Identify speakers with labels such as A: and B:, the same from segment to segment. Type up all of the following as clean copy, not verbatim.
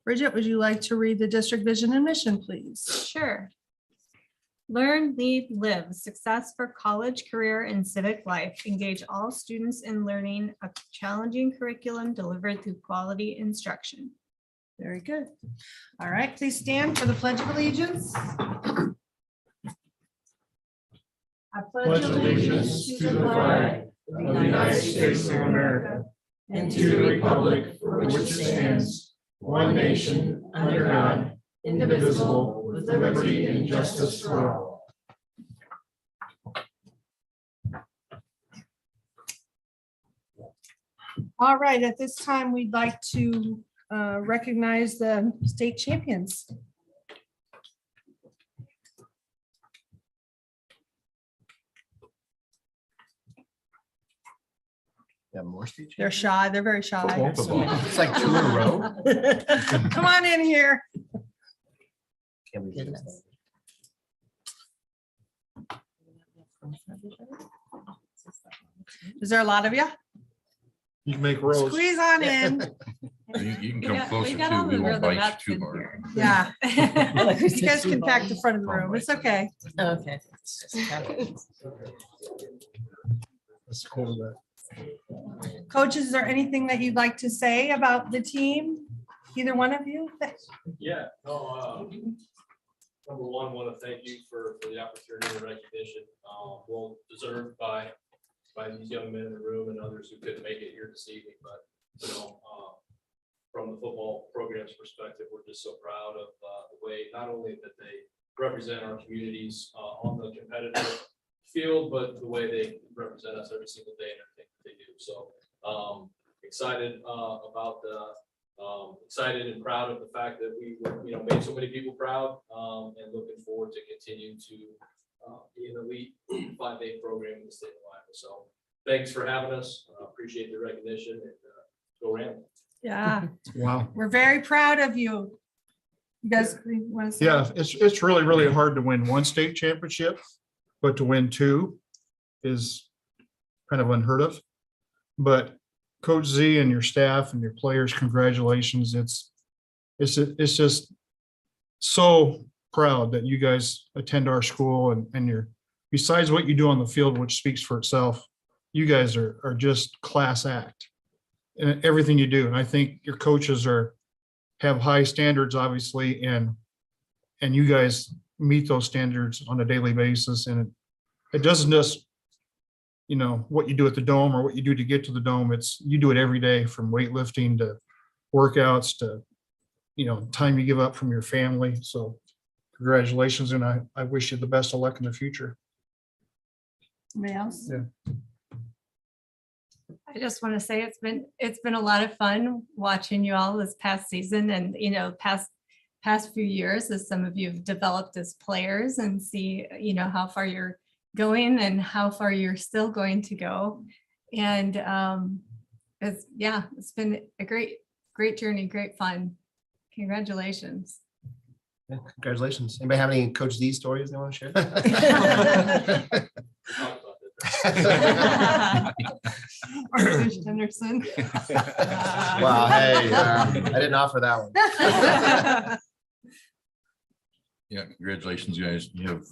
A: Bridget, would you like to read the district vision and mission, please?
B: Sure. Learn, lead, live. Success for college, career, and civic life. Engage all students in learning a challenging curriculum delivered through quality instruction.
A: Very good. All right, please stand for the Pledge of Allegiance. I
C: Pledge allegiance to the flag of the United States of America and to the republic for which it stands, one nation, under God, indivisible, with liberty and justice for all.
A: All right, at this time, we'd like to recognize the state champions.
C: Yeah, more speech.
A: They're shy, they're very shy.
C: It's like 2 in a row.
A: Come on in here.
C: Can we do that?
A: Is there a lot of you?
C: You can make rows.
A: Squeeze on in.
D: You can
B: We
D: come
B: got
D: closer
B: all
D: too.
B: the
D: We won't
B: rhythm
D: bite
B: ups
D: you
B: in
D: too hard.
B: here.
A: Yeah. You guys can pack the front of the room. It's okay.
E: Okay.
C: That's cool. That.
A: Coaches, is there anything that you'd like to say about the team? Either one of you?
F: Yeah, no, number one, want to thank you for the opportunity and recognition, well deserved by these young men in the room and others who couldn't make it here this evening, but, you know, from the football program's perspective, we're just so proud of the way, not only that they represent our communities on the competitive field, but the way they represent us every single day and everything that they do. So excited about the excited and proud of the fact that we made so many people proud, and looking forward to continue to be an elite 5A program in the state of Iowa. So thanks for having us. Appreciate the recognition, and go Rams.
A: Yeah,
C: Wow.
A: we're very proud of you. You guys want to say?
C: Yeah, it's really, really hard to win one state championship, but to win 2 is kind of unheard of. But Coach Z and your staff and your players, congratulations. It's just so proud that you guys attend our school and you're, besides what you do on the field, which speaks for itself, you guys are just class act in everything you do. And I think your coaches have high standards, obviously, and you guys meet those standards on a daily basis. And it doesn't just, what you do at the dome or what you do to get to the dome. You do it every day, from weightlifting to workouts to, time you give up from your family. So congratulations. And I wish you the best of luck in the future.
A: Anybody else?
C: Yeah.
B: I just want to say it's been a lot of fun watching you all this past season and, past few years as some of you have developed as players and see, how far you're going and how far you're still going to go. And it's been a great journey, great fun. Congratulations.
G: Yeah, congratulations. Anybody have any Coach Z stories they want to share?
A: Or Coach Henderson.
G: Wow, hey, I didn't offer that one.
D: Yeah, congratulations, guys. You have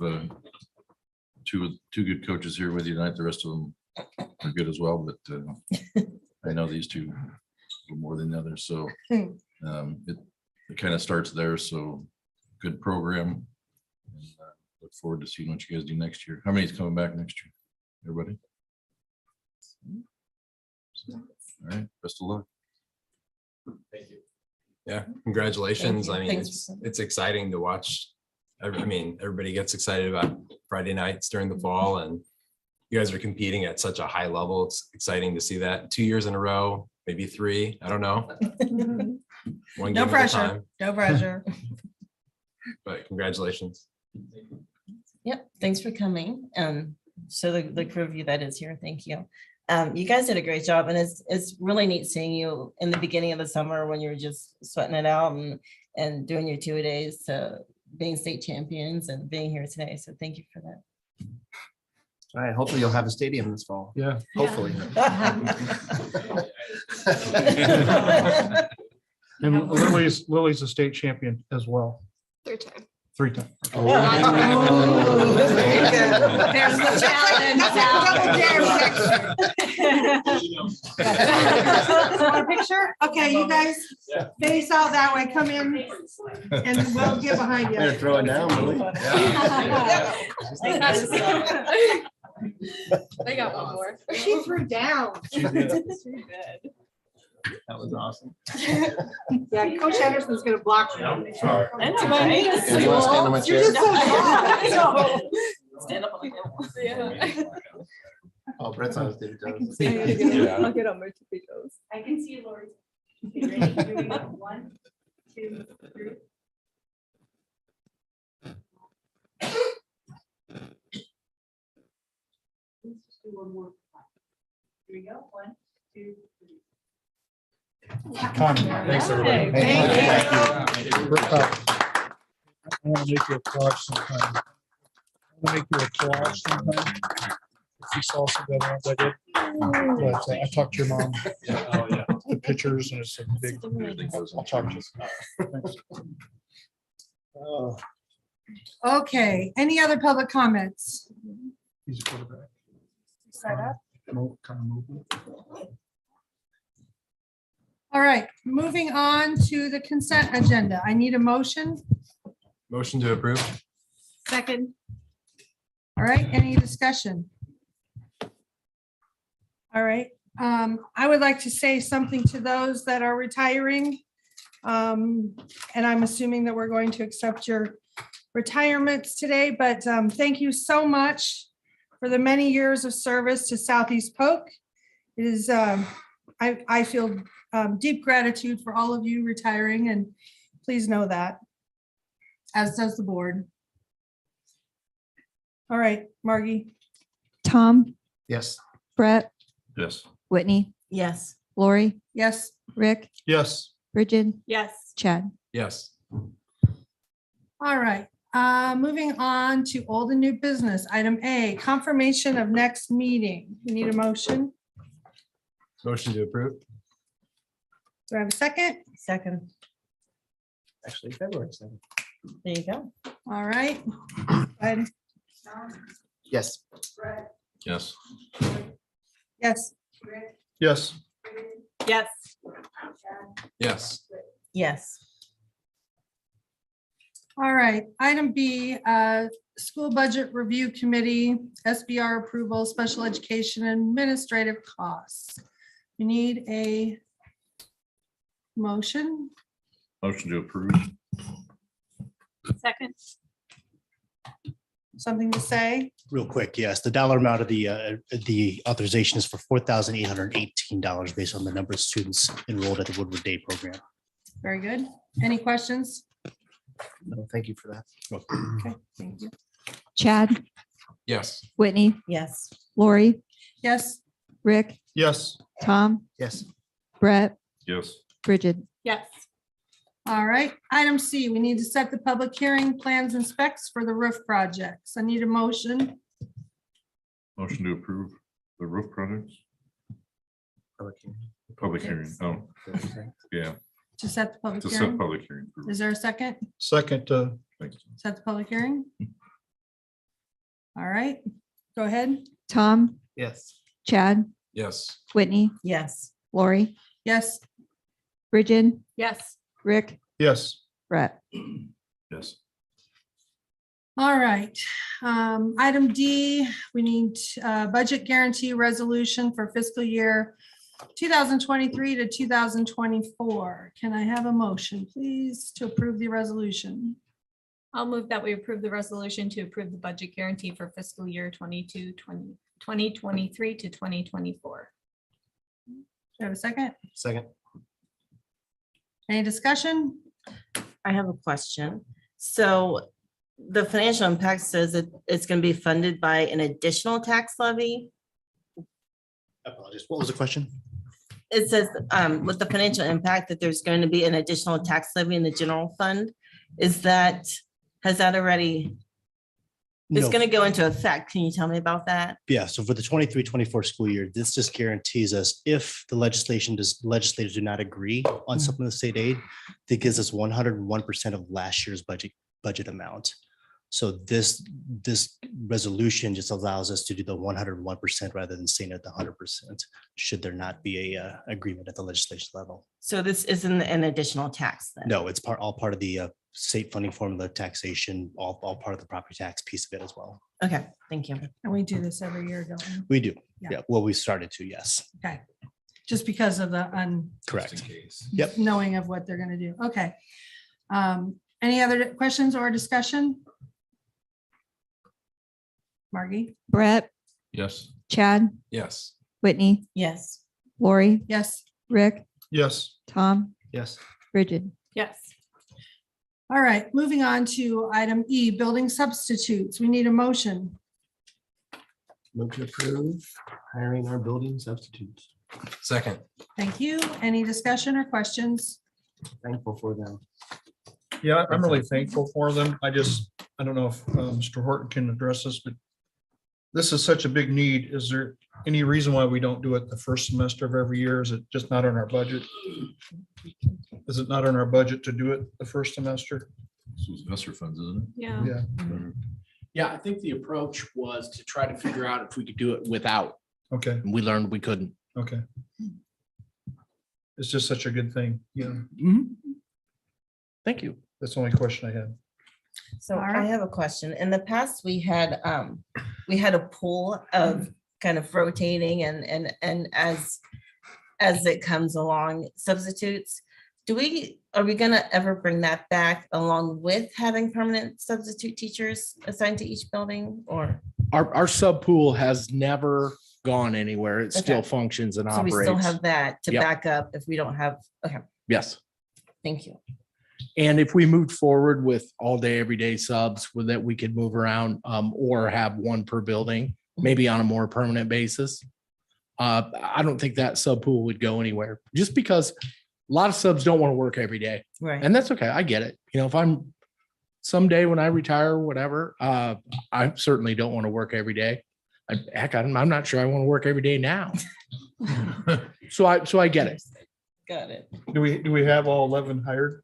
D: two good coaches here with you tonight. The rest of them are good as well, but I know these two a little more than the others. So it kind of starts there. So good program. And, look forward to seeing what you guys do next year. How many's coming back next year? Everybody? All right, best of luck.
F: Thank you.
H: Yeah, congratulations.
E: Thank
H: I
E: you.
H: mean,
E: Thanks.
H: it's exciting to watch. I mean, everybody gets excited about Friday nights during the fall, and you guys are competing at such a high level. It's exciting to see that 2 years in a row, maybe 3. I don't know. One
A: No
H: game at a
A: pressure.
H: time,
A: No pressure.
H: but congratulations.
E: Yep, thanks for coming. So the crew of you that is here, thank you. You guys did a great job, and it's really neat seeing you in the beginning of the summer when you were just sweating it out and doing your 2-a-days to being state champions and being here today. So thank you for that.
G: All right, hopefully you'll have a stadium this fall.
C: Yeah.
G: Hopefully.
C: And Lily's a state champion as well,
I: Third time.
C: 3 times.
A: Oh, very good.
B: There's the challenge.
A: Want a picture? Okay, you guys face out that way, come in and we'll get behind
G: Better
A: you.
G: throw it down, Lily.
I: I got one more.
A: She threw down.
G: That was awesome.
A: Yeah, Coach Henderson's gonna block you.
E: I know,
G: Yeah,
E: right?
G: you wanna stand on my
A: You're just
G: chair?
A: so tall.
E: Stand up on the hill.
G: Oh, Brett's on his David Jones.
I: I'll get on my tippy toes.
B: I can see you, Lori. Okay, ready? Here we go. 1, 2, 3. Let's just do one more. Here we go. 1, 2, 3.
C: Thanks,
A: everybody.
C: Thank you. I want to make you a collage sometime. I want to make you a collage sometime. If you saw some of the ones I did. But I talked to your mom. The pictures and it's a big, I'll talk to you. Thanks.
A: Okay, any other public comments?
C: He's a quarterback.
A: Set up.
C: Kind of movement.
A: All right, moving on to the consent agenda. I need a motion.
H: Motion to approve.
B: Second.
A: All right, any discussion? All right, I would like to say something to those that are retiring. And I'm assuming that we're going to accept your retirements today, but thank you so much for the many years of service to Southeast Polk. It is, I feel deep gratitude for all of you retiring, and please know that, as does the board. All right, Margie.
J: Tom,
G: Yes.
J: Brett,
D: Yes.
J: Whitney,
E: Yes.
J: Lori,
A: Yes.
J: Rick,
C: Yes.
J: Bridget,
B: Yes.
J: Chad.
H: Yes.
A: All right, moving on to old and new business. Item A, confirmation of next meeting. We need a motion.
H: Motion to approve.
A: Do I have a second?
E: Second.
G: Actually, February 7th.
E: There you go.
A: All right. Ed?
G: Yes.
D: Yes.
A: Yes.
C: Yes.
B: Yes.
H: Yes.
E: Yes.
A: All right, item B, school budget review committee, SBR approval, special education administrative costs. We need a motion.
D: Motion to approve.
B: Second.
A: Something to say?
K: Real quick, yes, the dollar amount of the authorization is for $4,818 based on the number of students enrolled at the Woodward Day program.
A: Very good. Any questions?
G: No, thank you for that.
A: Okay, thank you.
J: Chad,
H: Yes.
J: Whitney,
E: Yes.
J: Lori,
A: Yes.
J: Rick,
C: Yes.
J: Tom,
G: Yes.
J: Brett,
D: Yes.
J: Bridget.
B: Yes.
A: All right, item C, we need to set the public hearing plans and specs for the roof projects. I need a motion.
D: Motion to approve the roof projects. Public hearing. Oh, yeah.
A: To set the public
D: To set
A: hearing.
D: public hearing.
A: Is there a second?
C: Second,
D: Thanks.
A: Set the public hearing? All right, go ahead.
J: Tom,
G: Yes.
J: Chad,
H: Yes.
J: Whitney,
E: Yes.
J: Lori,
A: Yes.
J: Bridget,
B: Yes.
J: Rick,
C: yes.
J: Brett.
D: Yes.
A: All right. Item D, we need budget guarantee resolution for fiscal year 2023 to 2024. Can I have a motion, please, to approve the resolution?
B: I'll move that we approve the resolution to approve the budget guarantee for fiscal year 2023 to 2024.
A: Do I have a second?
G: Second.
A: Any discussion?
E: I have a question. So the financial impact says that it's going to be funded by an additional tax levy.
K: I apologize. What was the question?
E: It says with the financial impact that there's going to be an additional tax levy in the general fund. Is that, has that already It's
K: No.
E: going to go into effect. Can you tell me about that?
K: Yeah, so for the 23-24 school year, this just guarantees us if the legislators do not agree on supplemental state aid, that gives us 101% of last year's budget amount. So this resolution just allows us to do the 101% rather than staying at the 100%, should there not be a agreement at the legislation level.
E: So this isn't an additional tax then?
K: No, it's all part of the state funding formula, taxation, all part of the property tax piece of it as well.
E: Okay, thank you.
A: And we do this every year, don't we?
K: We do.
A: Yeah.
K: Yeah, well, we started to, yes,
A: Okay. Just because of the
K: correct.
H: Yep.
A: unknowing of what they're gonna do. Okay. Any other questions or discussion? Margie?
J: Brett,
D: Yes.
J: Chad,
H: Yes.
J: Whitney,
E: Yes.
J: Lori,
A: Yes.
J: Rick,
C: Yes,
J: Tom,
G: Yes.
J: Bridget.
B: Yes.
A: All right, moving on to item E, building substitutes. We need a motion.
G: Move to approve hiring our building substitutes.
H: Second.
A: Thank you. Any discussion or questions?
G: Thankful for them.
C: yeah, I'm really thankful for them. I don't know if Mr. Horton can address this, but this is such a big need. Is there any reason why we don't do it the first semester of every year? Is it just not in our budget? Is it not in our budget to do it the first semester?
D: This was investor funds, isn't it?
B: Yeah.
C: Yeah.
L: Yeah, I think the approach was to try to figure out if we could do it without,
C: Okay,
L: and we learned we couldn't.
C: okay. It's just such a good thing. Yeah,
L: Thank you.
C: that's the only question I had.
E: So
A: All
E: I
A: right.
E: have a question. In the past, we had a pool of kind of rotating and as it comes along substitutes. Are we gonna ever bring that back along with having permanent substitute teachers assigned to each building or?
L: Our sub pool has never gone anywhere. It still
E: Okay.
L: functions and
E: So we still
L: operates.
E: have that to
L: Yep.
E: back up if we don't have, okay,
L: Yes.
E: thank you.
L: And if we moved forward with all day, everyday subs with that we could move around or have one per building, maybe on a more permanent basis. I don't think that sub pool would go anywhere just because a lot of subs don't want to work every day.
E: Right.
L: And that's okay. I get it. You know, if I'm someday when I retire, or whatever, I certainly don't want to work every day. Heck, I'm not sure I want to work every day now. So I get it.
E: Got it.
C: Do we have all 11 hired?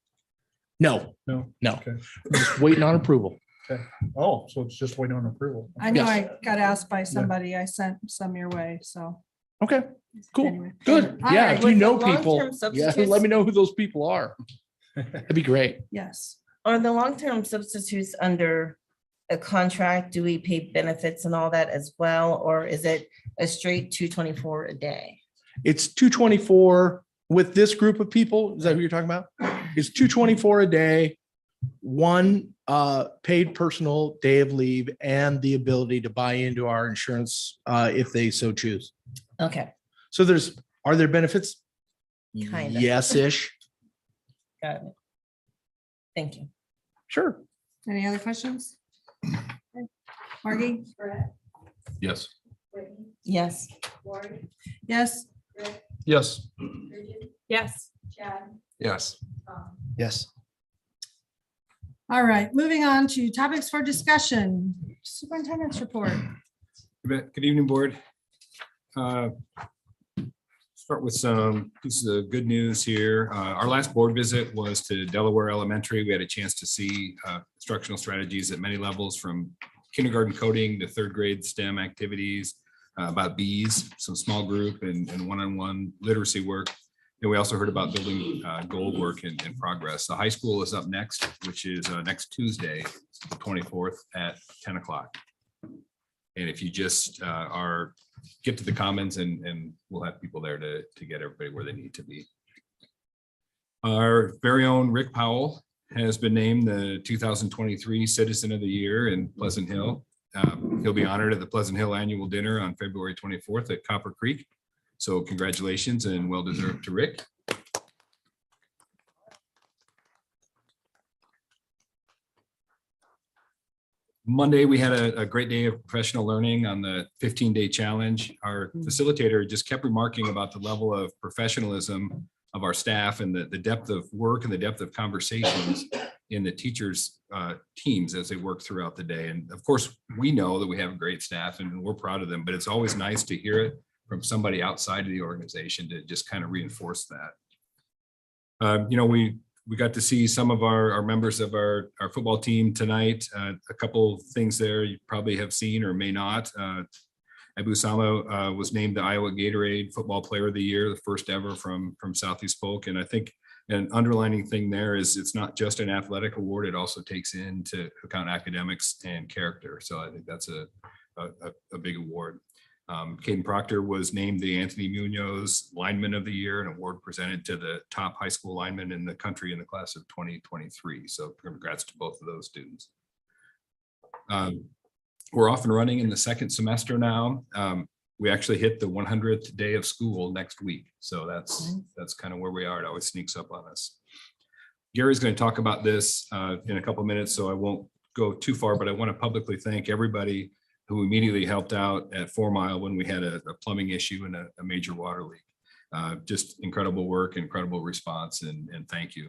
L: No,
C: No?
L: no,
C: Okay.
L: I'm just waiting on approval.
C: Oh, so it's just waiting on approval.
A: I know
L: Yes.
A: I got asked by somebody. I sent some your way, so.
L: Okay, cool,
A: Anyway.
L: good.
A: All
L: Yeah,
A: right.
L: if you
E: With the
L: know people,
E: long-term
L: yeah,
E: substitutes-
L: let me know who those people are. That'd be great.
A: Yes.
E: Are the long-term substitutes under a contract? Do we pay benefits and all that as well? Or is it a straight 224 a day?
L: It's 224 with this group of people. Is that who you're talking about? It's 224 a day, one paid personal day of leave, and the ability to buy into our insurance if they so choose.
E: Okay,
L: So are there benefits?
E: Kinda.
L: Yes-ish.
E: got it. Thank you.
L: Sure.
A: Any other questions? Okay. Margie?
D: Yes.
E: Yes.
A: Yes.
C: Yes.
B: Yes.
H: Yes.
G: Yes.
A: All right, moving on to topics for discussion. Superintendent's report.
M: Good evening, board. Start with some pieces of good news here. Our last board visit was to Delaware Elementary. We had a chance to see instructional strategies at many levels, from kindergarten coding to third grade STEM activities, about bees, some small group and one-on-one literacy work. And we also heard about building goal work in progress. The high school is up next, which is next Tuesday, the 24th at 10 o'clock. And if you just get to the commons and we'll have people there to get everybody where they need to be. Our very own Rick Powell has been named the 2023 Citizen of the Year in Pleasant Hill. He'll be honored at the Pleasant Hill Annual Dinner on February 24th at Copper Creek. So congratulations and well deserved to Rick. Monday, we had a great day of professional learning on the 15-day challenge. Our facilitator just kept remarking about the level of professionalism of our staff and the depth of work and the depth of conversations in the teachers' teams as they work throughout the day. And of course, we know that we have a great staff and we're proud of them, but it's always nice to hear it from somebody outside of the organization to just kind of reinforce that. We got to see some of our members of our football team tonight. A couple things there you probably have seen or may not. Abu Sama was named the Iowa Gatorade Football Player of the Year, the first ever from Southeast Polk. And I think an underlining thing there is it's not just an athletic award, it also takes into account academics and character. So I think that's a big award. Caden Proctor was named the Anthony Munoz Lineman of the Year, an award presented to the top high school lineman in the country in the class of 2023. So congrats to both of those students. We're off and running in the second semester now. We actually hit the 100th day of school next week. So that's kind of where we are. It always sneaks up on us. Gary's going to talk about this in a couple of minutes, so I won't go too far, but I want to publicly thank everybody who immediately helped out at 4 Mile when we had a plumbing issue and a major water leak. Just incredible work, incredible response, and thank you.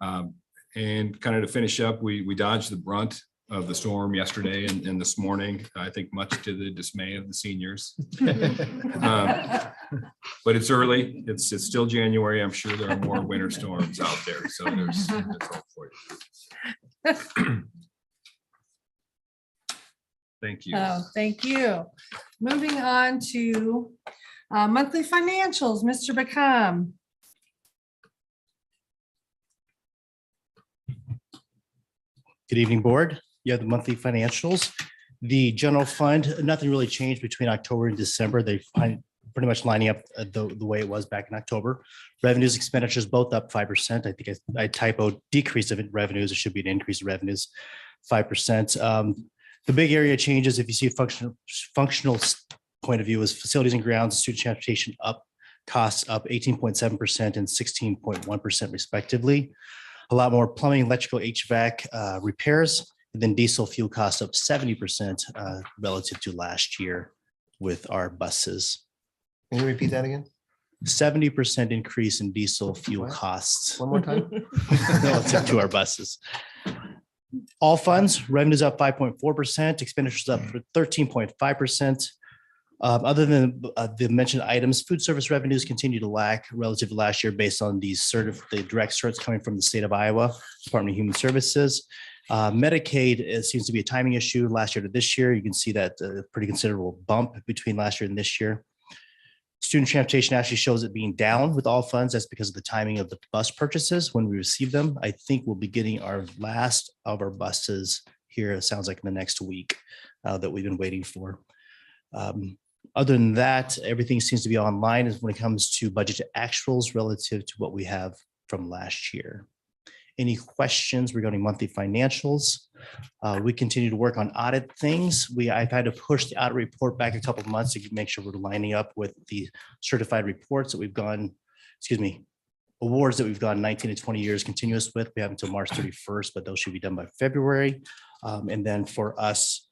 M: And kind of to finish up, we dodged the brunt of the storm yesterday and this morning, I think much to the dismay of the seniors. But it's early, it's still January. I'm sure there are more winter storms out there, so there's hope for you. Thank you.
A: Oh, thank you. Moving on to monthly financials, Mr. Bacom.
K: Good evening, board. You have the monthly financials. The general fund, nothing really changed between October and December. They find pretty much lining up the way it was back in October. Revenues, expenditures, both up 5%. I think I typoed decrease of revenues. It should be an increase of revenues, 5%. The big area changes, if you see a functional point of view, is facilities and grounds, student transportation up, costs up 18.7% and 16.1% respectively. A lot more plumbing, electrical, HVAC repairs, and then diesel fuel costs up 70% relative to last year with our buses.
G: Can you repeat that again?
K: 70% increase in diesel fuel
G: What?
K: costs
G: One more time?
K: relative to our buses. All funds, revenues up 5.4%, expenditures up 13.5%. Other than the mentioned items, food service revenues continue to lack relative to last year based on the direct certs coming from the state of Iowa, Department of Human Services. Medicaid seems to be a timing issue last year to this year. You can see that pretty considerable bump between last year and this year. Student transportation actually shows it being down with all funds. That's because of the timing of the bus purchases when we receive them. I think we'll be getting our last of our buses here, it sounds like in the next week that we've been waiting for. Other than that, everything seems to be online when it comes to budget to actuals relative to what we have from last year. Any questions regarding monthly financials? We continue to work on audit things. I've had to push the audit report back a couple of months to make sure we're lining up with the certified reports that we've gone, awards that we've gone 19 to 20 years continuous with. We have until March 31st, but those should be done by February. And then for us,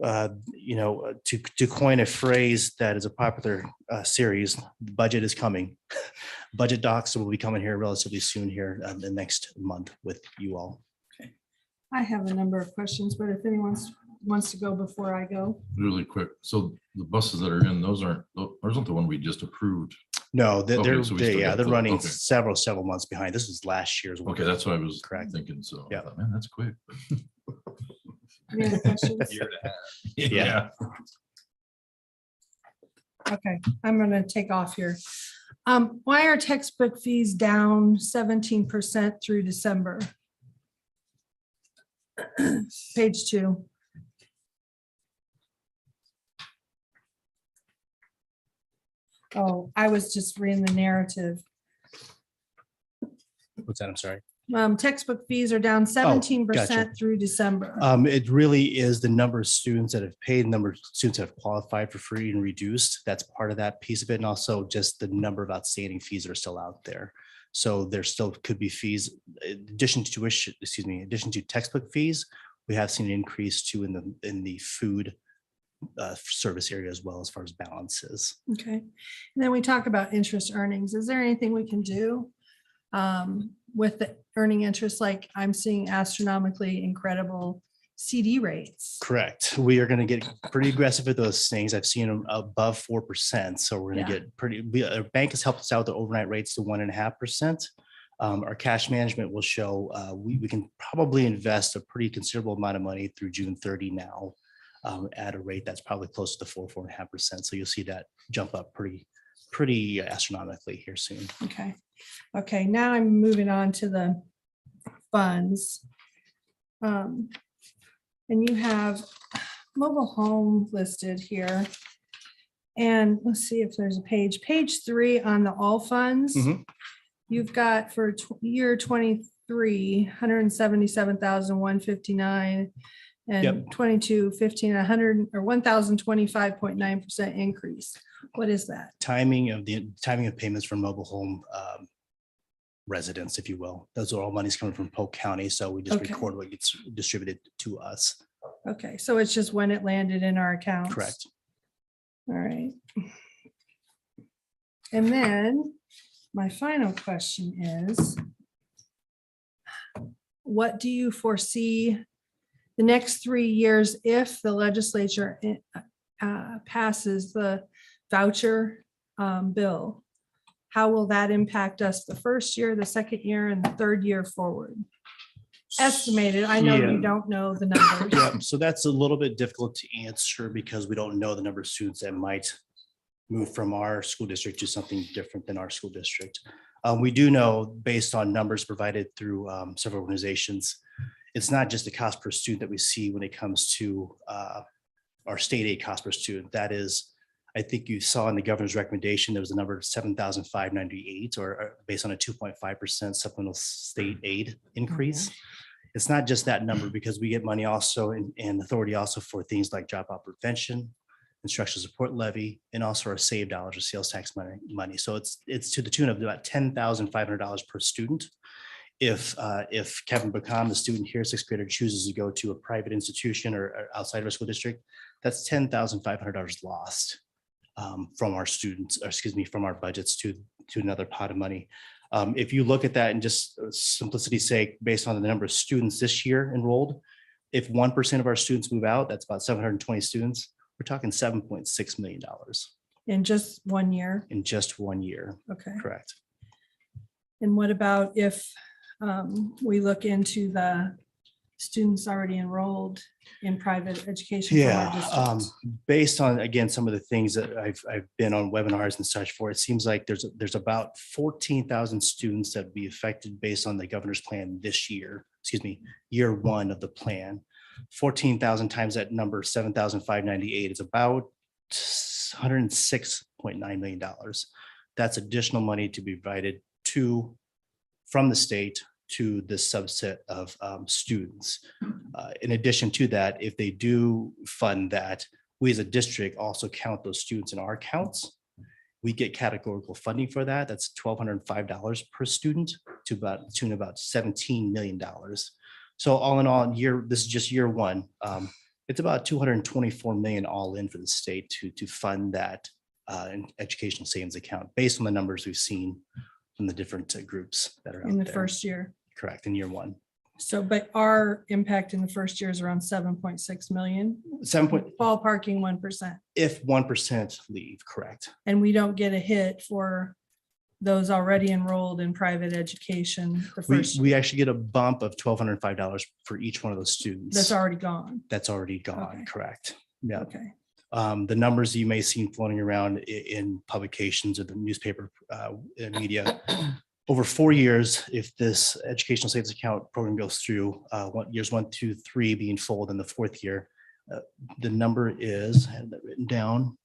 K: to coin a phrase that is a popular series, budget is coming. Budget docs will be coming here relatively soon here the next month with you all.
A: I have a number of questions, but if anyone wants to go before I go.
D: Really quick. So the buses that are in, those aren't the one we just approved.
K: No,
D: Okay, so we still got
K: they're
D: the-
K: running
D: okay.
K: several months behind. This was last year's.
D: Okay, that's what I was
K: Correct.
D: thinking. So,
K: Yeah.
D: I thought, man, that's quick.
A: Any other questions?
K: Yeah.
A: Okay, I'm gonna take off here. Why are textbook fees down 17% through December? Page 2. Oh, I was just reading the narrative.
K: What's that? I'm sorry.
A: Textbook fees are down 17% through December.
K: It really is the number of students that have paid, number of students that have qualified for free and reduced. That's part of that piece of it. And also just the number of outstanding fees that are still out there. So there still could be fees, in addition to textbook fees, we have seen an increase too in the food service area as well as far as balances.
A: Okay, and then we talk about interest earnings. Is there anything we can do with the earning interest, like I'm seeing astronomically incredible CD rates.
K: Correct. We are going to get pretty aggressive with those things. I've seen them above 4%. So we're going to
A: Yeah.
K: get our bank has helped us out with the overnight rates to 1.5%. Our cash management will show we can probably invest a pretty considerable amount of money through June 30 now at a rate that's probably close to 4.5%. So you'll see that jump up pretty astronomically here soon.
A: Okay. Okay, now I'm moving on to the funds. And you have mobile home listed here. And let's see if there's a page 3 on the all funds.
K: Mhm.
A: You've got for year 23, 177,159 and
K: Yep.
A: 22, 1,500 or 1,025.9% increase. What is that?
K: Timing of payments from mobile home residents, if you will. Those are all monies coming from Polk County. So we just
A: Okay.
K: record what gets distributed to us.
A: Okay, so it's just when it landed in our accounts.
K: Correct.
A: All right. And then my final question is, what do you foresee the next 3 years if the legislature passes the voucher bill? How will that impact us the first year, the second year, and the third year forward? Estimated, I know you
K: Yeah.
A: don't know the numbers.
K: Yeah, so that's a little bit difficult to answer because we don't know the number of students that might move from our school district to something different than our school district. We do know, based on numbers provided through several organizations, it's not just the cost per student that we see when it comes to our state aid cost per student. That is, I think you saw in the governor's recommendation, there was a number of 7,598 or based on a 2.5% supplemental state aid increase. It's not just that number because we get money also and authority also for things like dropout prevention, instructional support levy, and also our save dollars or sales tax money. So it's to the tune of about $10,500 per student. If Kevin Bacon, the student here, sixth grader, chooses to go to a private institution or outside of our school district, that's $10,500 lost from our students, or excuse me, from our budgets to another pot of money. If you look at that and just simplicity's sake, based on the number of students this year enrolled, if 1% of our students move out, that's about 720 students. We're talking $7.6 million
A: In just 1 year?
K: in just 1 year.
A: Okay.
K: Correct.
A: And what about if we look into the students already enrolled in private education? from our
K: Yeah,
A: districts?
K: based on, again, some of the things that I've been on webinars and such for, it seems like there's about 14,000 students that would be affected based on the governor's plan this year, year one of the plan. 14,000 times that number, 7,598 is about $106.9 million. That's additional money to be provided from the state to this subset of students. In addition to that, if they do fund that, we as a district also count those students in our counts. We get categorical funding for that. That's $1,205 per student to about $17 million. So all in all, this is just year one. It's about $224 million all in for the state to fund that educational savings account based on the numbers we've seen from the different groups that are out
A: In the
K: there.
A: first year.
K: Correct, in year one.
A: So, but our impact in the first year is around 7.6 million,
K: 7 point,
A: ballparking 1%.
K: if 1% leave, correct.
A: And we don't get a hit for those already enrolled in private education. The first,
K: We actually get a bump of $1,205 for each one of those students.
A: that's already gone.
K: That's already gone,
A: Okay.
K: correct. Yeah.
A: Okay.
K: The numbers you may see floating around in publications or the newspaper media. Over 4 years, if this educational savings account program goes through, years 1 through 3 being full, then the fourth year, the number is, I had that written down,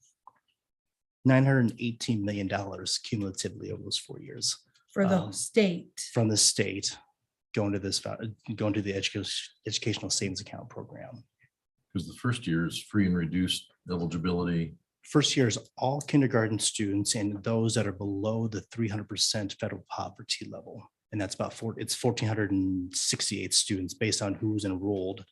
K: $918 million cumulatively over those 4 years
A: For the state.
K: from the state going to the educational savings account program.
D: Because the first year is free and reduced eligibility.
K: First year is all kindergarten students and those that are below the 300% federal poverty level. And that's about 1,468 students based on who's enrolled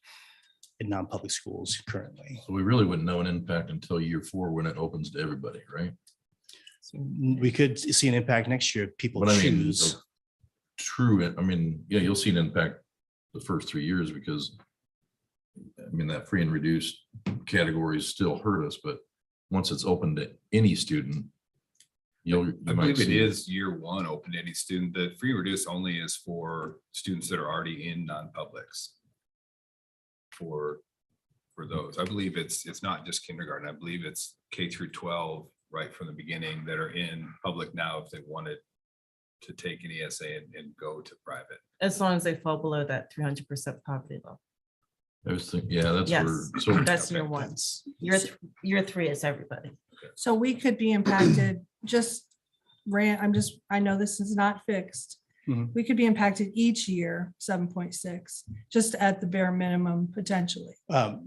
K: in non-public schools currently.
D: So we really wouldn't know an impact until year 4 when it opens to everybody, right?
K: We could see an impact next year if people
D: But I mean,
K: choose.
D: true. I mean, yeah, you'll see an impact the first 3 years because I mean, that free and reduced categories still hurt us, but once it's open to any student, you
M: I
D: might
M: believe it
D: see
M: is year one open to any student. The free reduce only is for students that are already in non-publics. For those, I believe it's not just kindergarten. I believe it's K through 12 right from the beginning that are in public now if they wanted to take an ESA and go to private.
E: As long as they fall below that 300% poverty level.
D: I was thinking, yeah, that's where,
E: Yes,
D: so
E: that's year one. Year three is everybody.
A: So we could be impacted I know this is not fixed.
K: Mhm.
A: We could be impacted each year, 7.6, just at the bare minimum potentially.
K: So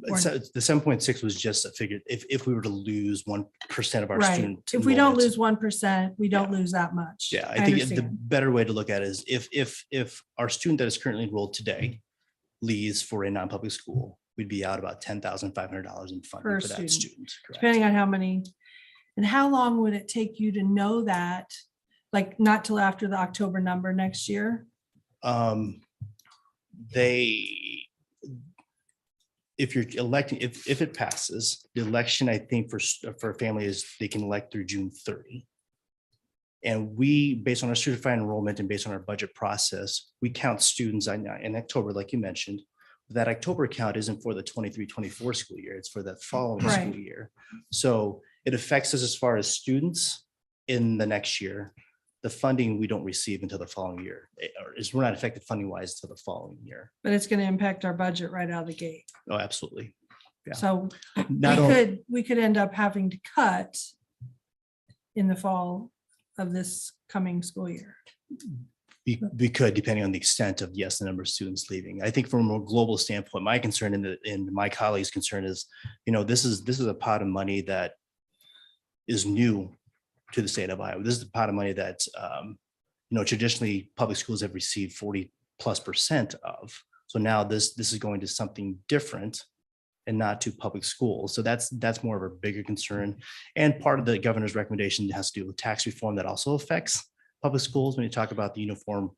K: the 7.6 was just a figure, if we were to lose 1% of our
A: Right.
K: student.
A: If we don't
K: enrollment.
A: lose 1%, we don't lose that much.
K: Yeah, I think the
A: understand.
K: better way to look at it is if our student that is currently enrolled today leaves for a non-public school, we'd be out about $10,500 in funding
A: Per
K: for that
A: student.
K: student. correct?
A: Depending on how many, and how long would it take you to know that? Like not till after the October number next year?
K: If you're electing, if it passes, the election, I think for a family is they can elect through June 30. And we, based on our certified enrollment and based on our budget process, we count students in October, like you mentioned. That October count isn't for the 23-24 school year, it's for the following school
A: Right.
K: year. So it affects us as far as students in the next year. The funding we don't receive until the following year, or we're not affected funding wise until the following year.
A: But it's going to impact our budget right out of the gate.
K: Oh, absolutely. Yeah.
A: So
K: Not only,
A: we could end up having to cut in the fall of this coming school year.
K: we could, depending on the extent of, yes, the number of students leaving. I think from a more global standpoint, my concern and my colleagues' concern is, this is a pot of money that is new to the state of Iowa. This is the pot of money that, traditionally public schools have received 40+% of. So now this is going to something different and not to public schools. So that's more of a bigger concern. And part of the governor's recommendation has to do with tax reform that also affects public schools when you talk about the uniform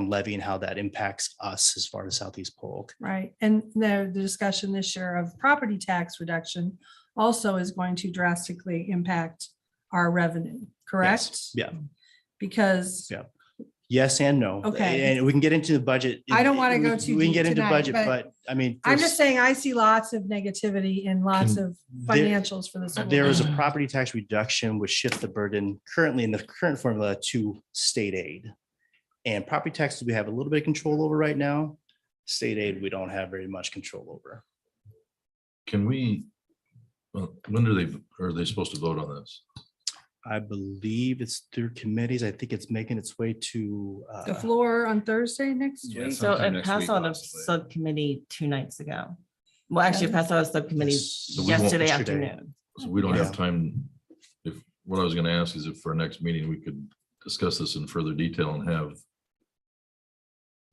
K: levy and how that impacts us as far as Southeast Polk.
A: Right. And the discussion this year of property tax reduction also is going to drastically impact our revenue, correct?
K: Yeah.
A: Because
K: Yeah. Yes and no.
A: Okay.
K: And we can get into the budget.
A: I don't want to go too
K: We can
A: deep
K: get into
A: tonight,
K: budget,
A: but
K: but I mean.
A: I'm
K: there's-
A: just saying, I see lots of negativity and lots
K: Can-
A: of
K: there-
A: financials for this.
K: There is a property tax reduction which shifts the burden currently in the current formula to state aid. And property taxes, we have a little bit of control over right now. State aid, we don't have very much control over.
D: can we, when are they supposed to vote on this?
K: I believe it's through committees. I think it's making its way to.
A: The floor on Thursday next
M: Yeah,
A: week.
E: So
M: sometime
E: it
M: next
E: passed
M: week,
E: on a
M: possibly.
E: subcommittee 2 nights ago. Well, actually, it passed on a subcommittee
D: we won't-
E: yesterday
K: yesterday.
E: afternoon.
D: So we don't
K: Yeah.
D: have time. What I was gonna ask is if for our next meeting, we could discuss this in further detail and have.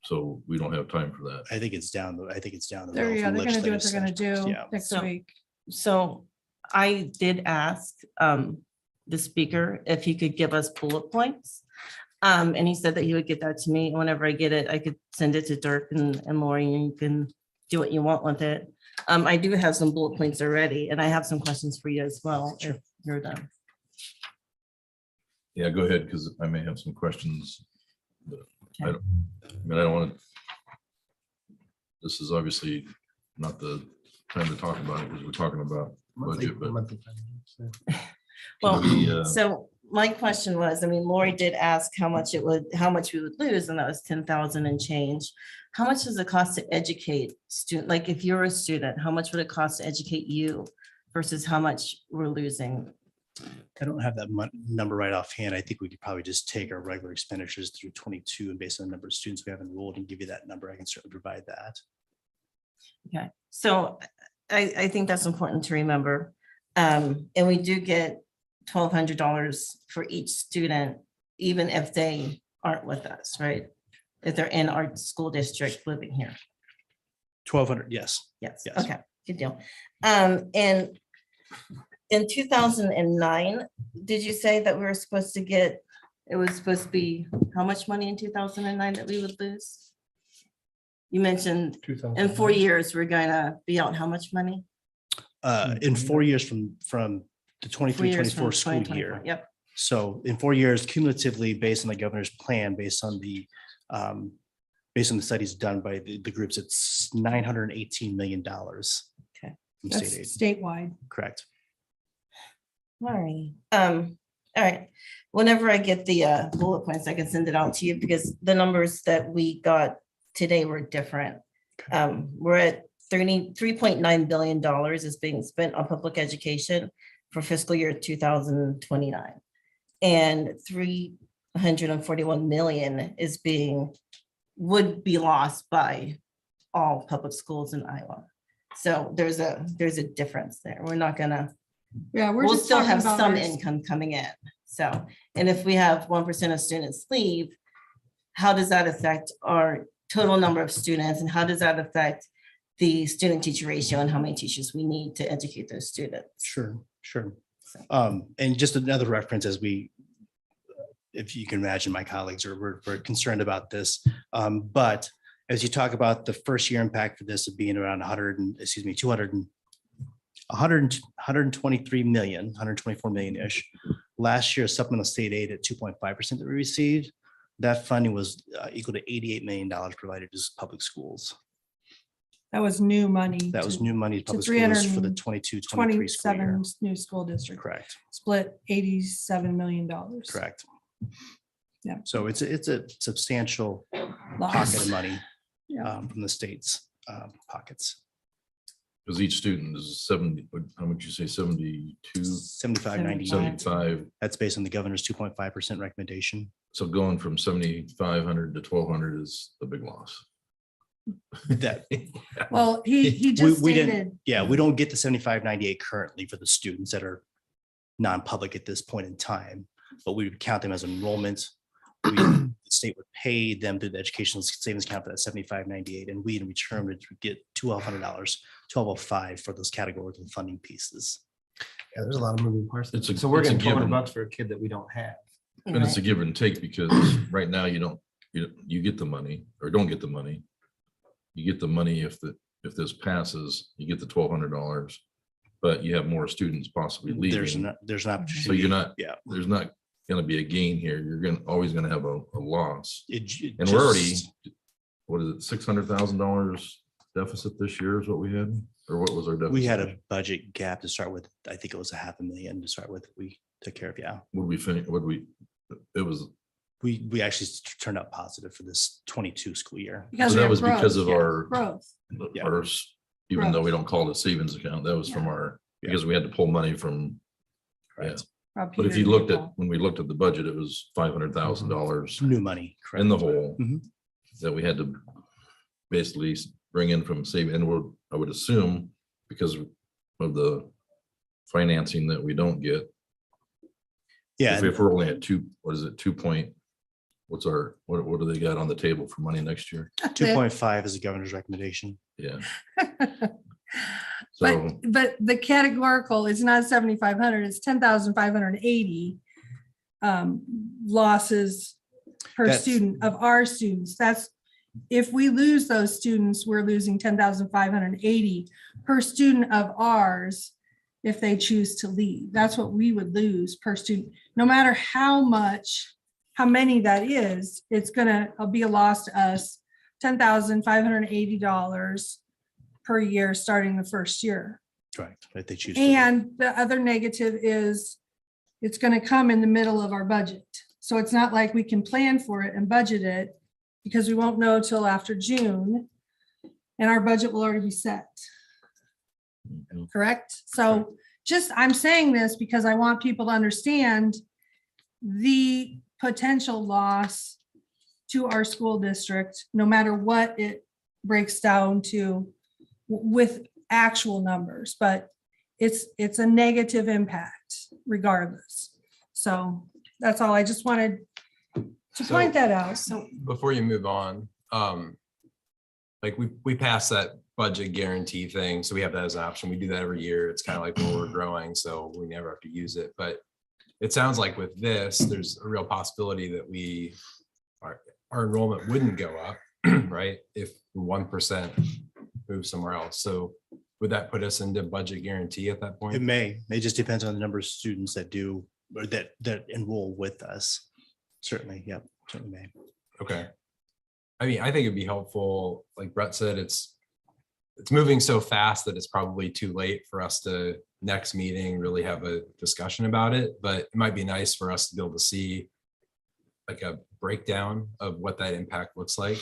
D: So we don't have time for that.
K: I think it's down, I think it's down. the
A: They're
K: road from
A: gonna do what
K: legislative
A: they're gonna
K: session.
A: do
K: Yeah.
A: next
E: So-
A: week.
E: So I did ask the speaker if he could give us bullet points. And he said that he would get that to me. Whenever I get it, I could send it to Dirk and Lori, and you can do what you want with it. I do have some bullet points already, and I have some questions for you as well, if you're done.
D: Yeah, go ahead, because I may have some questions. But I don't want to. This is obviously not the time to talk about it because we're talking about budget, but.
E: Well,
D: can we,
E: so my question was, I mean, Lori did ask how much we would lose, and that was 10,000 and change. How much does it cost to educate student, like if you're a student, how much would it cost to educate you versus how much we're losing?
K: I don't have that number right offhand. I think we could probably just take our regular expenditures through 22 and based on the number of students we have enrolled and give you that number. I can certainly provide that.
E: Okay, so I think that's important to remember. And we do get $1,200 for each student, even if they aren't with us, right? If they're in our school district living here.
K: 1,200, yes.
E: Yes,
K: Yes.
E: okay, good deal. And in 2009, did you say that we were supposed to get it was supposed to be how much money in 2009 that we would lose? You mentioned in 4 years, we're gonna be out how much money?
K: In 4 years from the
E: 4
K: 23,
E: years from
K: 24 school
E: 2024.
K: year.
E: Yep.
K: So in 4 years cumulatively, based on the governor's plan, based on the studies done by the groups, it's $918 million.
E: Okay.
K: From
A: That's
K: state aid,
A: statewide.
K: correct.
E: All right. All right. Whenever I get the bullet points, I can send it out to you because the numbers that we got today were different. We're at $33.9 billion is being spent on public education for fiscal year 2029. And 341 million would be lost by all public schools in Iowa. So there's a difference there. We're not gonna,
A: Yeah, we're
E: we'll
A: just
E: still
A: talking
E: have
A: about
E: some
A: our-
E: income coming in. So, and if we have 1% of students leave, how does that affect our total number of students? And how does that affect the student teacher ratio and how many teachers we need to educate those students?
K: Sure. And just another reference as if you can imagine, my colleagues we're concerned about this. But as you talk about the first year impact for this of being around 123 million, 124 million-ish. Last year, supplemental state aid at 2.5% that we received, that funding was equal to $88 million provided to public schools.
A: That was new money.
K: That was
A: to
K: new money to public schools for the 22-23 school year.
A: 27 new school districts.
K: Correct,
A: Split $87 million.
K: correct.
A: Yeah.
K: So it's a substantial
A: Loss.
K: pocket of money
A: Yeah.
K: from the state's pockets.
D: Because each student is 70, how much you say, 72,
K: 75.98.
D: 75.
K: That's based on the governor's 2.5% recommendation.
D: So going from 7,500 to 1,200 is a big loss.
K: That
A: Well, he just
K: we didn't-
A: stated,
K: Yeah, we don't get the 75.98 currently for the students that are non-public at this point in time, but we would count them as enrollment. The state would pay them through the educational savings account for that 75.98, and we in return would get $1,200, $1,205 for those categorical funding pieces.
G: Yeah, there's a lot of moving parts.
D: It's a-
G: So we're
D: it's a
G: getting
D: given.
G: $200 for a kid that we don't have.
D: And it's a give and take because right now you don't, you get the money or don't get the money. You get the money if this passes, you get the $1,200, but you have more students possibly
K: There's
D: leaving.
K: an opportunity.
D: So you're not,
K: Yeah.
D: there's not gonna be a gain here. You're always gonna have a loss.
K: It j-
D: And we're already,
K: just-
D: what is it, $600,000 deficit this year is what we had? Or what was our deficit?
K: We had a budget gap to start with. I think it was $500,000 to start with. We took care of, yeah.
D: Would we finish, it was,
K: We actually turned out positive for this 22 school year.
A: because
D: so
A: we
D: that
A: have
D: was because
A: growth,
D: of our,
A: growth.
K: Yeah.
D: our, even though we don't call it a savings account, that was from our, because we had to pull money from.
K: Correct.
A: Rob
D: But if
A: Peter
D: you looked at,
A: Nickel.
D: when we looked at the budget, it was $500,000
K: New money. correct.
D: in the hole
K: Mhm.
D: that we had to basically bring in from saving, and I would assume because of the financing that we don't get.
K: Yeah,
D: If we're only at what is it, what do they got on the table for money next year?
K: 2.5 is the governor's recommendation.
D: Yeah.
A: But,
D: So,
A: but the categorical is not 7,500, it's 10,580 losses per
K: That's-
A: student of our students. That's, if we lose those students, we're losing 10,580 per student of ours if they choose to leave. That's what we would lose per student, no matter how many that is, it's gonna be a loss to us, $10,580 per year, starting the first year.
K: Correct. If they choose. to.
A: And the other negative is it's gonna come in the middle of our budget. So it's not like we can plan for it and budget it because we won't know till after June. And our budget will already be set. Correct? So I'm saying this because I want people to understand the potential loss to our school district, no matter what it breaks down to with actual numbers, but it's a negative impact regardless. So that's all. I just wanted to point that out.
H: So before you move on, like we passed that budget guarantee thing, so we have that as an option. We do that every year. It's kind of like when we're growing, so we never have to use it. But it sounds like with this, there's a real possibility that our enrollment wouldn't go up, right? If 1% moves somewhere else. So would that put us into budget guarantee at that
K: It
H: point?
K: may, it just depends on the number of students that do, or that enroll with us. Certainly, yeah, certainly may.
H: Okay. I mean, I think it'd be helpful, like Brett said, it's moving so fast that it's probably too late for us to next meeting really have a discussion about it, but it might be nice for us to be able to see like a breakdown of what that impact looks like.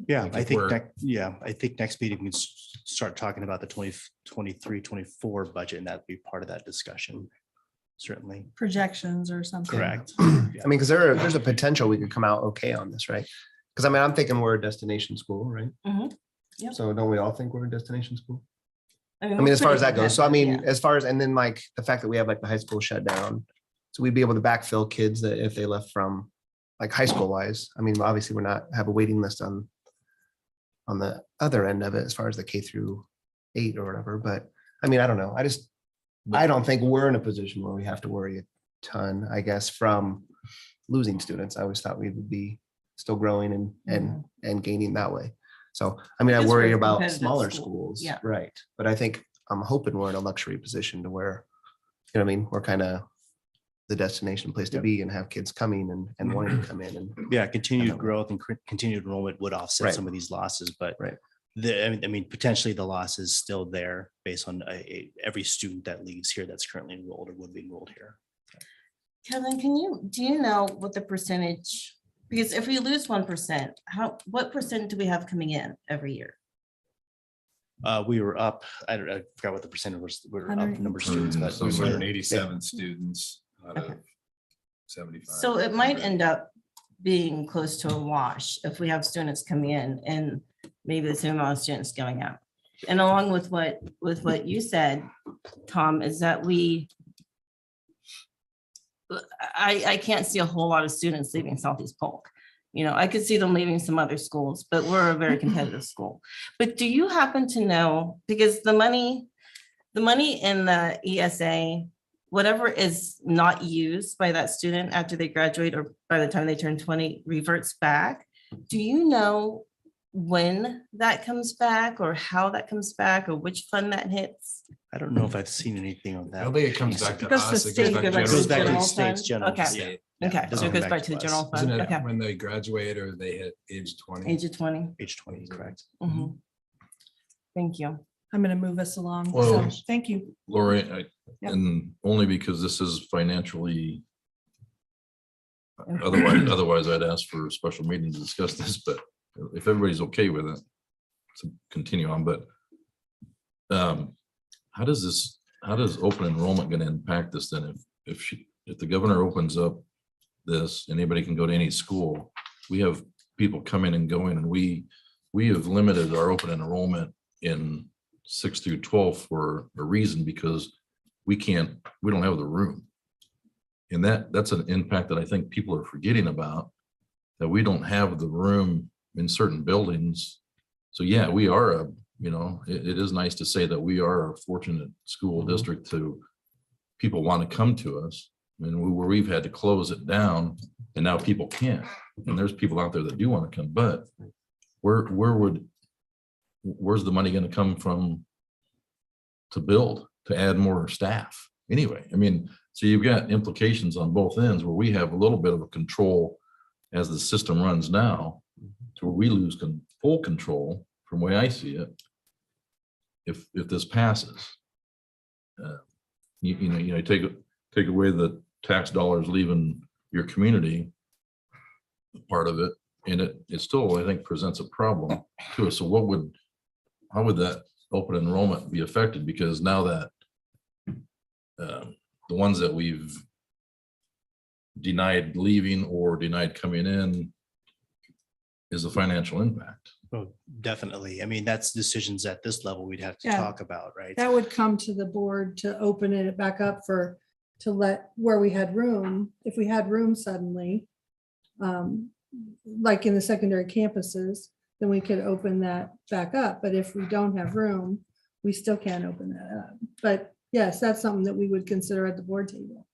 K: Yeah,
H: Like
K: I
H: if
K: think,
H: we're-
K: I think next meeting we can start talking about the 2023-24 budget, and that'd be part of that discussion. Certainly,
A: Projections or something.
K: correct.
G: I mean, because there's a potential we could come out okay on this, right? Because I mean, I'm thinking we're a destination school, right?
E: Mhm. Yep.
G: So don't we all think we're a destination school? I
E: we're
G: mean, as far as
E: pretty
G: that goes, so I mean,
E: competitive,
G: as far as, and then like the fact that we have like the high school shut down. So we'd be able to backfill kids that if they left from like high school wise, I mean, obviously we're not have a waiting list on the other end of it as far as the K-8 or whatever, but I mean, I don't know. I don't think we're in a position where we have to worry a ton, I guess, from losing students. I always thought we would be still growing and gaining that way. So, I mean, I
E: Because we're
G: worry
E: a
G: about
E: competitive
G: smaller
E: school,
G: schools,
E: yeah.
G: right? But I think I'm hoping we're in a luxury position to where, you know what I mean, we're kind of the destination place to be and have kids coming and wanting to come in and
K: Yeah, continued growth and continued enrollment would offset
G: Right.
K: some of these losses, but
G: Right.
K: I mean, potentially the loss is still there based on every student that leaves here that's currently enrolled or would be enrolled here.
E: Kevin, do you know what the percentage, because if we lose 1%, what percent do we have coming in every year?
K: We were up, I forgot what the percentage was, we were up number of students, but we were-
M: 187 students out of 75.
E: So it might end up being close to a wash if we have students coming in and maybe the same amount of students going out. And along with what you said, Tom, is that I can't see a whole lot of students leaving Southeast Polk. You know, I could see them leaving some other schools, but we're a very competitive school. But do you happen to know, because the money in the ESA, whatever is not used by that student after they graduate or by the time they turn 20 reverts back. Do you know when that comes back or how that comes back or which fund that hits?
K: I don't know if I've seen anything on
H: I
K: that.
H: don't think it comes back to
A: It goes to
H: us. It
A: state.
H: goes back
E: It
H: to
E: goes back to
H: general
K: It goes back to the
E: general
H: fund.
K: state's
E: fund?
K: general.
E: Okay.
K: yeah,
E: Okay,
K: it
E: so
K: doesn't
E: it goes
K: come
E: back to the
K: us.
E: general
H: Isn't
E: fund.
H: it
E: Okay,
H: when they graduate or they hit age 20?
E: age of 20.
K: Age 20, correct.
E: Mhm. Thank you.
A: I'm going to move us along. So,
D: Well-
A: thank you.
D: Lori,
A: Yep.
D: and only because this is financially,
E: Okay.
D: otherwise I'd ask for a special meeting to discuss this, but if everybody's okay with it, to continue on, but how does open enrollment going to impact this then? If the governor opens up this, anybody can go to any school, we have people coming and going, and we have limited our open enrollment in 6 through 12 for a reason, because we don't have the room. And that's an impact that I think people are forgetting about, that we don't have the room in certain buildings. So yeah, we are it is nice to say that we are a fortunate school district to people want to come to us. And where we've had to close it down and now people can't. And there's people out there that do want to come, but where's the money going to come from to add more staff anyway? I mean, so you've got implications on both ends where we have a little bit of a control as the system runs now, to where we lose full control from the way I see it. If this passes, you take away the tax dollars leaving your community, part of it, and it still, I think, presents a problem to us. So how would that open enrollment be affected? Because now that the ones that we've denied leaving or denied coming in is the financial impact.
K: Oh, definitely. I mean, that's decisions at this level we'd have to
A: Yeah.
K: talk about, right?
A: That would come to the board to open it back up to let where we had room, if we had room suddenly, like in the secondary campuses, then we could open that back up. But if we don't have room, we still can't open that up. But yes, that's something that we would consider at the board table.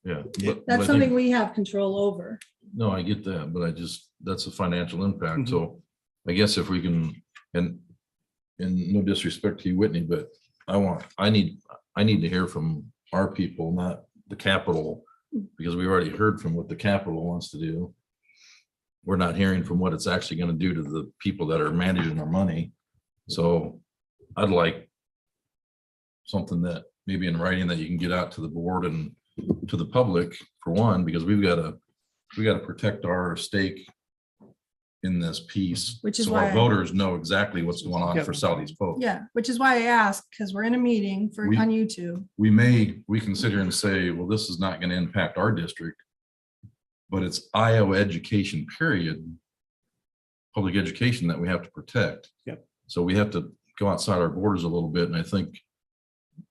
D: Yeah.
A: That's something we have control over.
D: No, I get that, but that's a financial impact. So I guess if we can, and no disrespect to you, Whitney, but I need to hear from our people, not the Capitol, because we already heard from what the Capitol wants to do. We're not hearing from what it's actually going to do to the people that are managing our money. So I'd like something that maybe in writing that you can get out to the board and to the public for one, because we got to protect our stake in this piece.
A: Which is
D: so
A: why
D: our voters know exactly what's going on for Southeast Polk.
A: Yeah, which is why I asked, because we're in a meeting on YouTube.
D: We can sit here and say, well, this is not going to impact our district, but it's Iowa education, period, public education that we have to protect.
K: Yep.
D: So we have to go outside our borders a little bit. And I think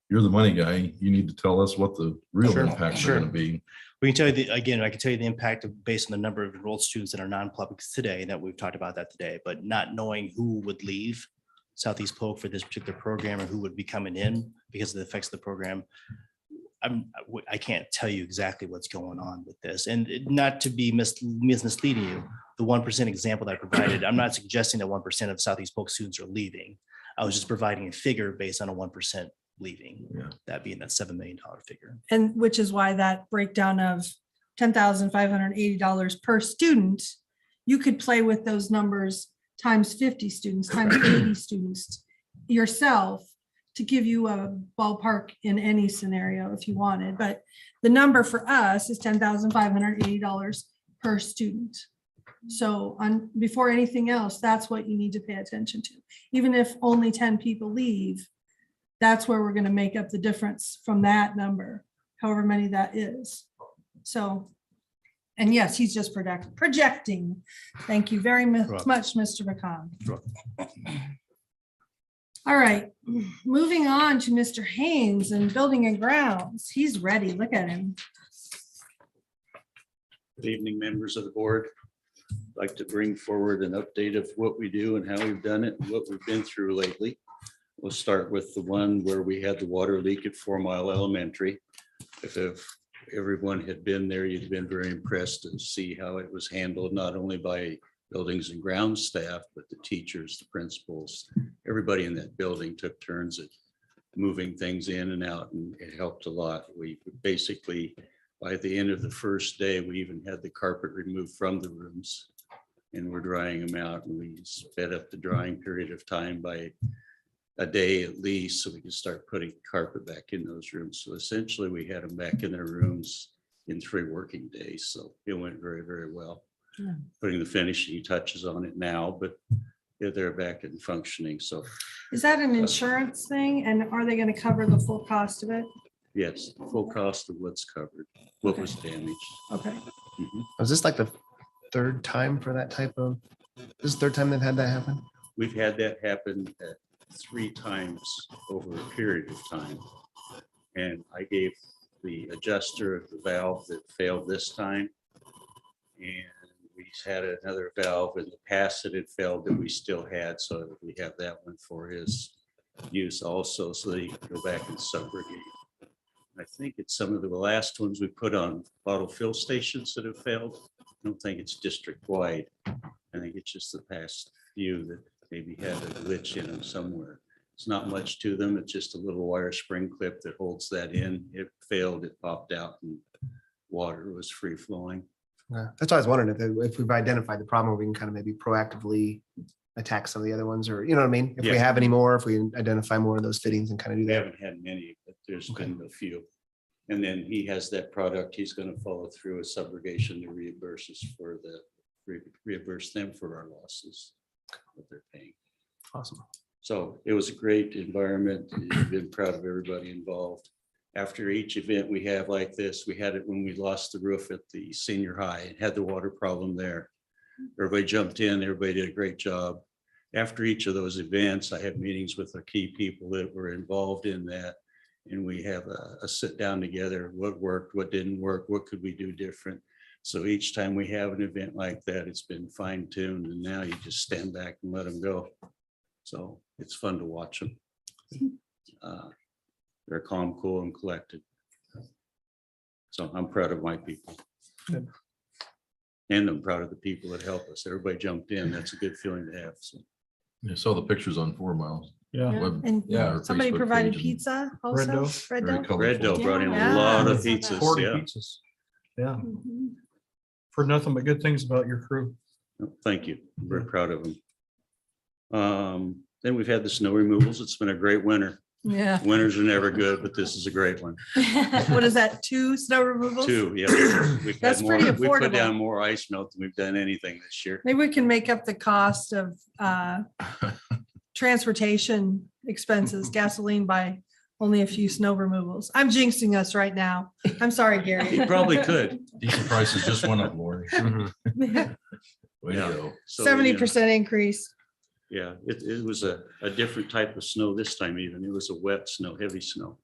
D: you're the money guy. You need to tell us what the real
K: Sure,
D: impacts
K: sure.
D: are going to be.
K: We can tell you, again, I can tell you the impact of based on the number of enrolled students that are non-publics today, that we've talked about that today, but not knowing who would leave Southeast Polk for this particular program or who would be coming in because of the effects of the program. I can't tell you exactly what's going on with this, and not to be misleading you, the 1% example that I provided, I'm not suggesting that 1% of Southeast Polk students are leaving. I was just providing a figure based on a 1% leaving, that being that $7 million figure.
A: And which is why that breakdown of $10,580 per student, you could play with those numbers times 50 students, times 80 students yourself to give you a ballpark in any scenario if you wanted. But the number for us is $10,580 per student. So before anything else, that's what you need to pay attention to. Even if only 10 people leave, that's where we're going to make up the difference from that number, however many that is. So, and yes, he's just projecting. Thank you very much, Mr. McCon. All right, moving on to Mr. Haynes and Building and Grounds. He's ready. Look at him.
N: Good evening, members of the board. I'd like to bring forward an update of what we do and how we've done it and what we've been through lately. We'll start with the one where we had the water leak at 4 Mile Elementary. If everyone had been there, you'd been very impressed to see how it was handled, not only by buildings and grounds staff, but the teachers, the principals, everybody in that building took turns at moving things in and out, and it helped a lot. We basically, by the end of the first day, we even had the carpet removed from the rooms and we're drying them out, and we sped up the drying period of time by a day at least, so we can start putting carpet back in those rooms. So essentially we had them back in their rooms in 3 working days. So it went very, very well.
A: Yeah.
N: Putting the finishing touches on it now, but they're back and functioning. So
A: Is that an insurance thing? And are they going to cover the full cost of it?
N: yes, full cost of what's covered, what was damaged.
A: Okay.
N: Mhm.
G: Was this like the third time for that type of, this is the third time they've had that happen?
N: We've had that happen 3 times over a period of time. And I gave the adjuster of the valve that failed this time. And we had another valve in the past that had failed that we still had. So we have that one for his use also, so that he can go back and subrogate. I think it's some of the last ones we put on bottle fill stations that have failed. I don't think it's district wide. I think it's just the past few that maybe had a glitch in them somewhere. It's not much to them. It's just a little wire spring clip that holds that in. It failed, it popped out, and water was free flowing.
G: Yeah, that's why I was wondering if we've identified the problem, we can kind of maybe proactively attack some of the other ones, or you know what I mean? If we
N: Yeah.
G: have any more, if we identify more of those fittings and kind of do
N: We
G: that.
N: haven't had many, but there's been a few. And then he has that product. He's going to follow through a subrogation to reimburse us for reimburse them for our losses that they're paying.
G: Awesome.
N: So it was a great environment. I've been proud of everybody involved. After each event we have like this, we had it when we lost the roof at the senior high and had the water problem there. Everybody jumped in, everybody did a great job. After each of those events, I have meetings with the key people that were involved in that. And we have a sit down together, what worked, what didn't work, what could we do different? So each time we have an event like that, it's been fine tuned, and now you just stand back and let them go. So it's fun to watch them. They're calm, cool, and collected. So I'm proud of my people.
C: Good.
N: And I'm proud of the people that help us. Everybody jumped in. That's a good feeling to have. So
D: I saw the pictures on 4 Miles.
C: Yeah.
D: Web-
A: And
D: yeah, our
A: somebody
D: Facebook
A: provided
D: page and
A: pizza
C: Red
A: also.
C: Dough.
A: Red
D: very
A: Dough?
D: colorful.
N: Red Dough brought in a
A: Yeah.
N: lot of
A: Yeah.
N: pizzas.
C: 40
N: Yeah.
C: pizzas. Yeah,
A: Mhm.
C: for nothing but good things about your crew.
N: Thank you. We're proud of them. Then we've had the snow removals. It's been a great winter.
A: Yeah.
N: Winters are never good, but this is a great one.
A: What is that? 2 snow removals?
N: Two, yeah. We've
A: That's
N: had more,
A: pretty
N: we put
A: affordable.
N: down more ice melt than we've done anything this year.
A: Maybe we can make up the cost of transportation expenses, gasoline by only a few snow removals. I'm jinxing us right now. I'm sorry, Gary.
N: You probably could.
D: Diesel prices just went up, Lori. Way to
N: Yeah.
D: go.
N: So, you know,
A: 70% increase.
N: Yeah, it was a different type of snow this time even. It was a wet snow, heavy snow.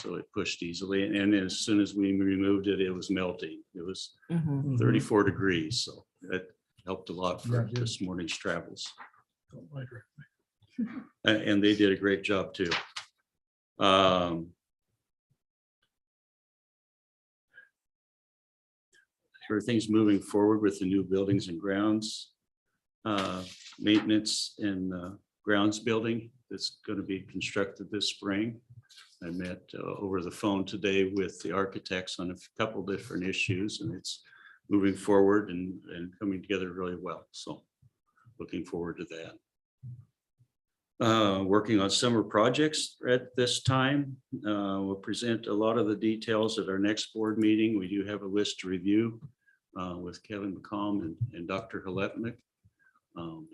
N: So it pushed easily. And as soon as we removed it, it was melting. It was 34 degrees. So that helped a lot
C: Yeah,
N: for
C: it did.
N: this morning's travels. And they did a great job too. Everything's moving forward with the new buildings and grounds. Maintenance and grounds building that's going to be constructed this spring. I met over the phone today with the architects on a couple different issues, and it's moving forward and coming together really well. So looking forward to that. Working on summer projects at this time. We'll present a lot of the details at our next board meeting. We do have a list to review with Kevin McComb and Dr. Haletnik.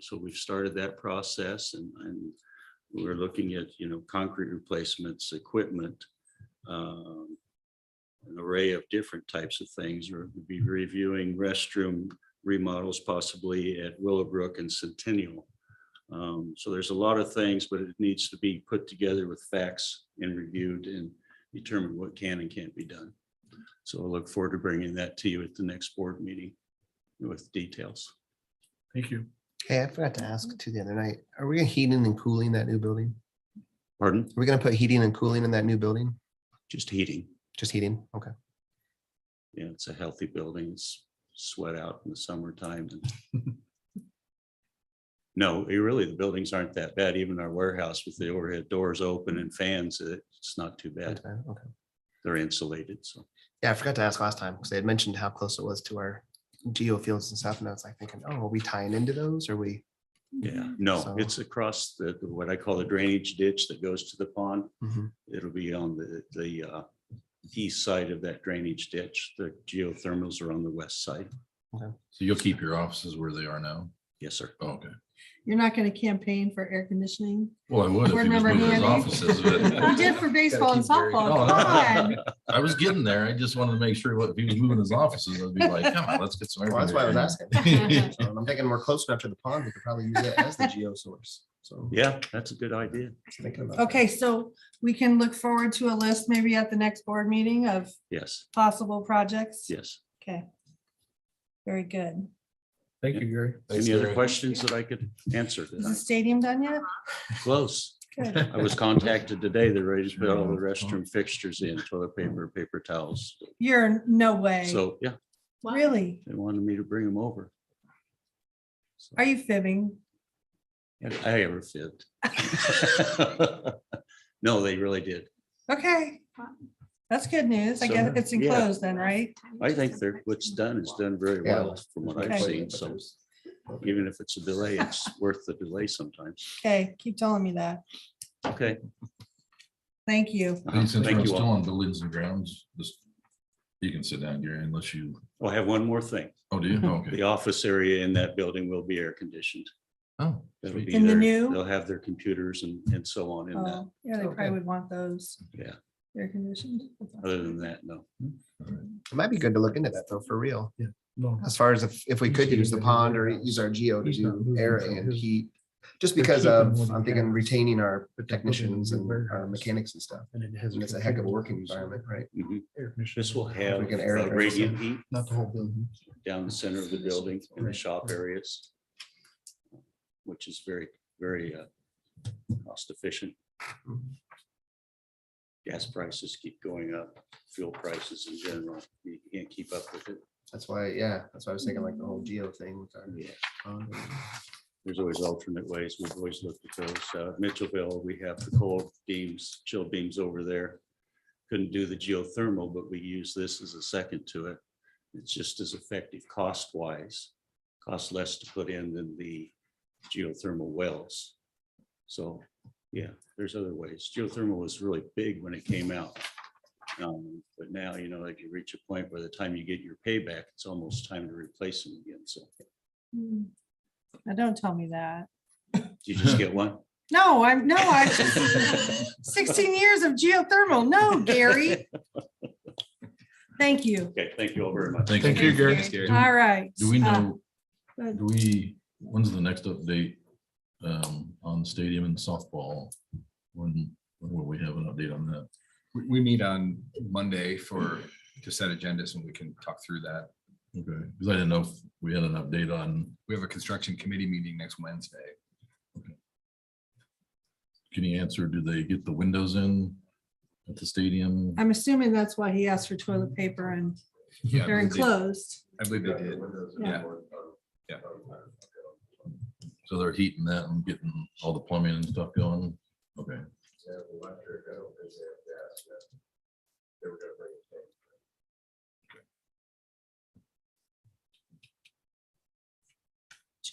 N: So we've started that process and we're looking at, concrete replacements, equipment, an array of different types of things. We'll be reviewing restroom remodels possibly at Willowbrook and Centennial. So there's a lot of things, but it needs to be put together with facts and reviewed and determine what can and can't be done. So I look forward to bringing that to you at the next board meeting with details.
C: Thank you.
G: Hey, I forgot to ask too the other night, are we heating and cooling that new building?
N: Pardon?
G: Are we gonna put heating and cooling in that new building?
N: Just heating.
G: Just heating? Okay.
N: Yeah, it's a healthy building. It's sweat out in the summertime. And no, really, the buildings aren't that bad. Even our warehouse with the overhead doors open and fans, it's not too bad.
G: Okay.
N: They're insulated, so.
G: Yeah, I forgot to ask last time because they had mentioned how close it was to our geo fields and stuff. And I was like thinking, oh, are we tying into those? Or we?
N: Yeah, no,
G: So-
N: it's across what I call the drainage ditch that goes to the pond.
G: Mhm.
N: It'll be on the east side of that drainage ditch. The geothermals are on the west side.
D: So you'll keep your offices where they are now?
N: Yes, sir.
D: Oh, okay.
A: You're not going to campaign for air conditioning.
D: Well, I would if
A: Board
D: he was
A: member
D: moving his
A: Handy?
D: offices.
A: You
D: but-
A: did for baseball and
H: Gotta keep Gary-
A: softball.
D: Oh,
A: Come on.
D: I was getting there. I just wanted to make sure if he was moving his offices, I'd be like, come on, let's get some.
G: Well, that's why I was asking.
D: asking.
G: So I'm thinking we're close enough to the pond. We could probably use it as the geo source. So.
N: Yeah, that's a good idea.
G: thinking about that.
A: Okay, so we can look forward to a list maybe at the next board meeting of
N: Yes,
A: possible projects.
N: yes.
A: Okay. Very good.
C: Thank you, Gary.
H: Thanks,
N: Any other
H: Gary.
N: questions that I could answer?
A: Is the stadium done yet?
N: Close.
A: Good.
N: I was contacted today. They're ready to put all the restroom fixtures in, toilet paper, paper towels.
A: You're no way.
N: So, yeah,
A: Really?
N: they wanted me to bring them over. So,
A: Are you fibbing?
N: I ever fit. No, they really did.
A: Okay. That's good news. I guess
N: So,
A: it's
N: yeah.
A: enclosed then, right?
N: I think what's done is done very well from what I've
A: Okay.
N: seen. So even if it's a delay, it's worth the delay sometimes.
A: Okay, keep telling me that.
N: Okay.
A: Thank you.
D: And since
N: Thank
D: we're
N: you
D: still
N: all.
D: on buildings and grounds, just, you can sit down, Gary, unless you,
N: Oh, I have one more thing.
D: oh, do you? Okay.
N: The office area in that building will be air conditioned.
D: Oh,
N: That'll
D: sweet.
N: be
A: In the
N: their-
A: new?
N: They'll have their computers and so on in that.
A: Oh, yeah, they probably would want those
N: Yeah,
A: air conditioned.
N: other than that, no.
G: It might be good to look into that though, for real.
C: No.
G: As far as if we could use the pond or use our geo to do air and heat. Just because of, I'm thinking retaining our technicians and our mechanics and stuff.
C: And it has.
G: And it's a heck of a working environment, right?
N: Mhm.
C: Air conditioning.
N: This will have
G: We can air it.
N: radiant heat
C: Not the whole building.
N: down the center of the building in the shop areas, which is very, very cost efficient. gas prices keep going up, fuel prices in general, you can't keep up with it.
G: That's why, yeah, that's why I was thinking like the whole geo thing. with our
N: Yeah.
G: pond.
N: There's always alternate ways. We've always looked at those. Mitchellville, we have the cold beams, chill beams over there. Couldn't do the geothermal, but we use this as a second to it. It's just as effective cost wise, costs less to put in than the geothermal wells. So, yeah, there's other ways. Geothermal was really big when it came out. But now, you know, like you reach a point where the time you get your payback, it's almost time to replace them again. So
A: Now, don't tell me that.
N: you just get one.
A: No, I'm 16 years of geothermal. No, Gary. Thank you.
N: Okay, thank you all very much.
C: Thank you, Gary.
M: Thanks, Gary.
A: All right.
D: Do we know,
A: go ahead.
D: when's the next update on the stadium and softball? When will we have an update on that?
M: We meet on Monday to set agendas and we can talk through that.
D: Okay, because I didn't know if we had an update on,
M: We have a construction committee meeting next Wednesday.
D: can you answer, do they get the windows in at the stadium?
A: I'm assuming that's why he asked for toilet paper and
M: Yeah,
A: they're enclosed.
M: I believe they did. Yeah. Yeah.
D: So they're heating that and getting all the plumbing and stuff going? Okay.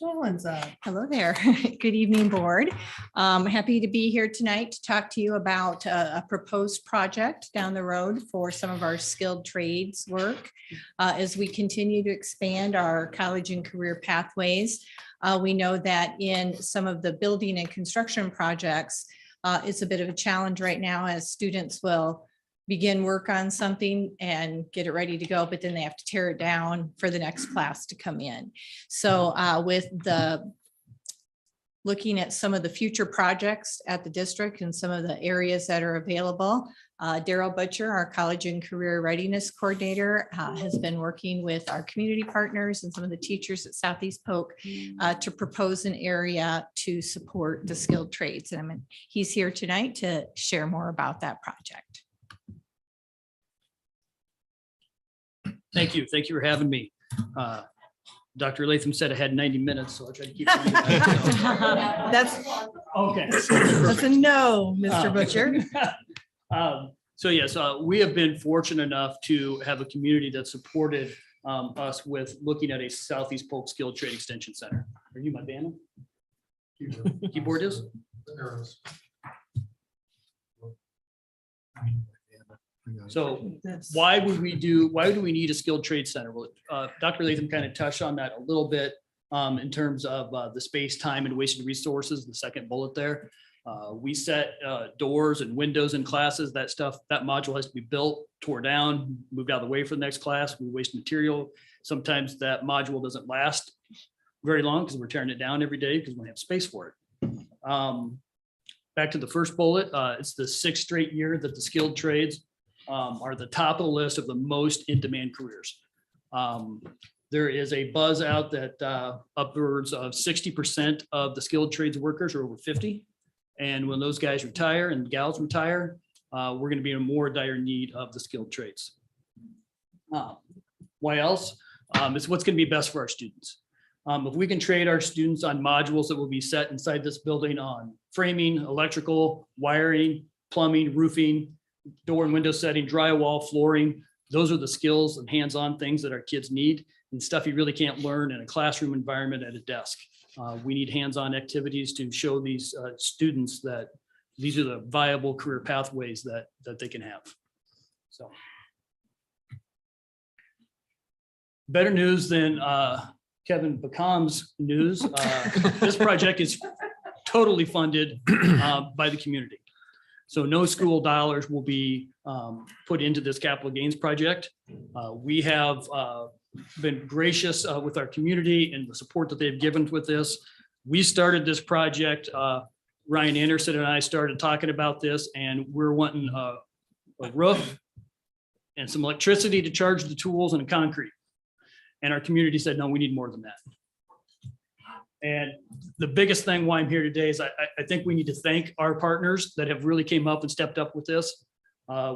A: Joellen's up.
O: Hello there. Good evening, board. Happy to be here tonight to talk to you about a proposed project down the road for some of our skilled trades work. As we continue to expand our college and career pathways, we know that in some of the building and construction projects, it's a bit of a challenge right now as students will begin work on something and get it ready to go, but then they have to tear it down for the next class to come in. So with the looking at some of the future projects at the district and some of the areas that are available, Daryl Butcher, our college and career readiness coordinator, has been working with our community partners and some of the teachers at Southeast Polk to propose an area to support the skilled trades. And he's here tonight to share more about that project.
P: Thank you. Thank you for having me. Dr. Latham said I had 90 minutes, so I'll try to keep. it.
A: That's
P: Okay.
A: that's a no, Mr. Butcher.
P: So yes, we have been fortunate enough to have a community that supported us with looking at a Southeast Polk Skilled Trade Extension Center. Are you my band? Keyboard is? So why do we need a skilled trade center? Well, Dr. Latham kind of touched on that a little bit in terms of the space, time, and wasted resources, the second bullet there. We set doors and windows in classes, that stuff, that module has to be built, tore down, moved out of the way for the next class. We waste material. Sometimes that module doesn't last very long because we're tearing it down every day because we don't have space for it. Back to the first bullet, it's the 6th straight year that the skilled trades are the top of the list of the most in-demand careers. There is a buzz out that upwards of 60% of the skilled trades workers are over 50. And when those guys retire and gals retire, we're going to be in more dire need of the skilled trades. Why else? It's what's going to be best for our students. If we can trade our students on modules that will be set inside this building on framing, electrical, wiring, plumbing, roofing, door and window setting, drywall, flooring, those are the skills and hands-on things that our kids need and stuff you really can't learn in a classroom environment at a desk. We need hands-on activities to show these students that these are the viable career pathways that they can have. So. Better news than Kevin Bakam's news. This project is totally funded by the community. So no school dollars will be put into this capital gains project. We have been gracious with our community and the support that they've given with this. We started this project, Ryan Anderson and I started talking about this, and we're wanting a roof and some electricity to charge the tools and a concrete. And our community said, no, we need more than that. And the biggest thing why I'm here today is I think we need to thank our partners that have really came up and stepped up with this.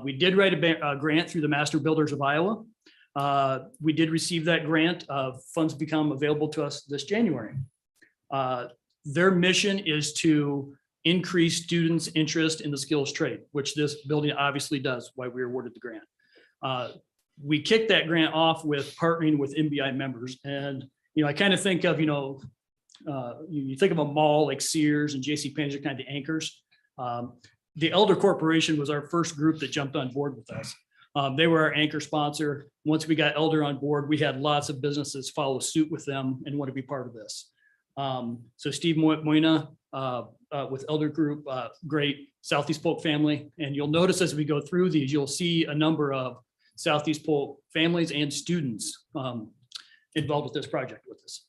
P: We did write a grant through the Master Builders of Iowa. We did receive that grant. Funds become available to us this January. Their mission is to increase students' interest in the skills trade, which this building obviously does, why we were awarded the grant. We kicked that grant off with partnering with MBI members. And, I kind of think of, you think of a mall like Sears and JCPenney are kind of the anchors. The Elder Corporation was our first group that jumped on board with us. They were our anchor sponsor. Once we got Elder on board, we had lots of businesses follow suit with them and want to be part of this. So Steve Moina with Elder Group, great Southeast Polk family. And you'll notice as we go through these, you'll see a number of Southeast Polk families and students involved with this project with us.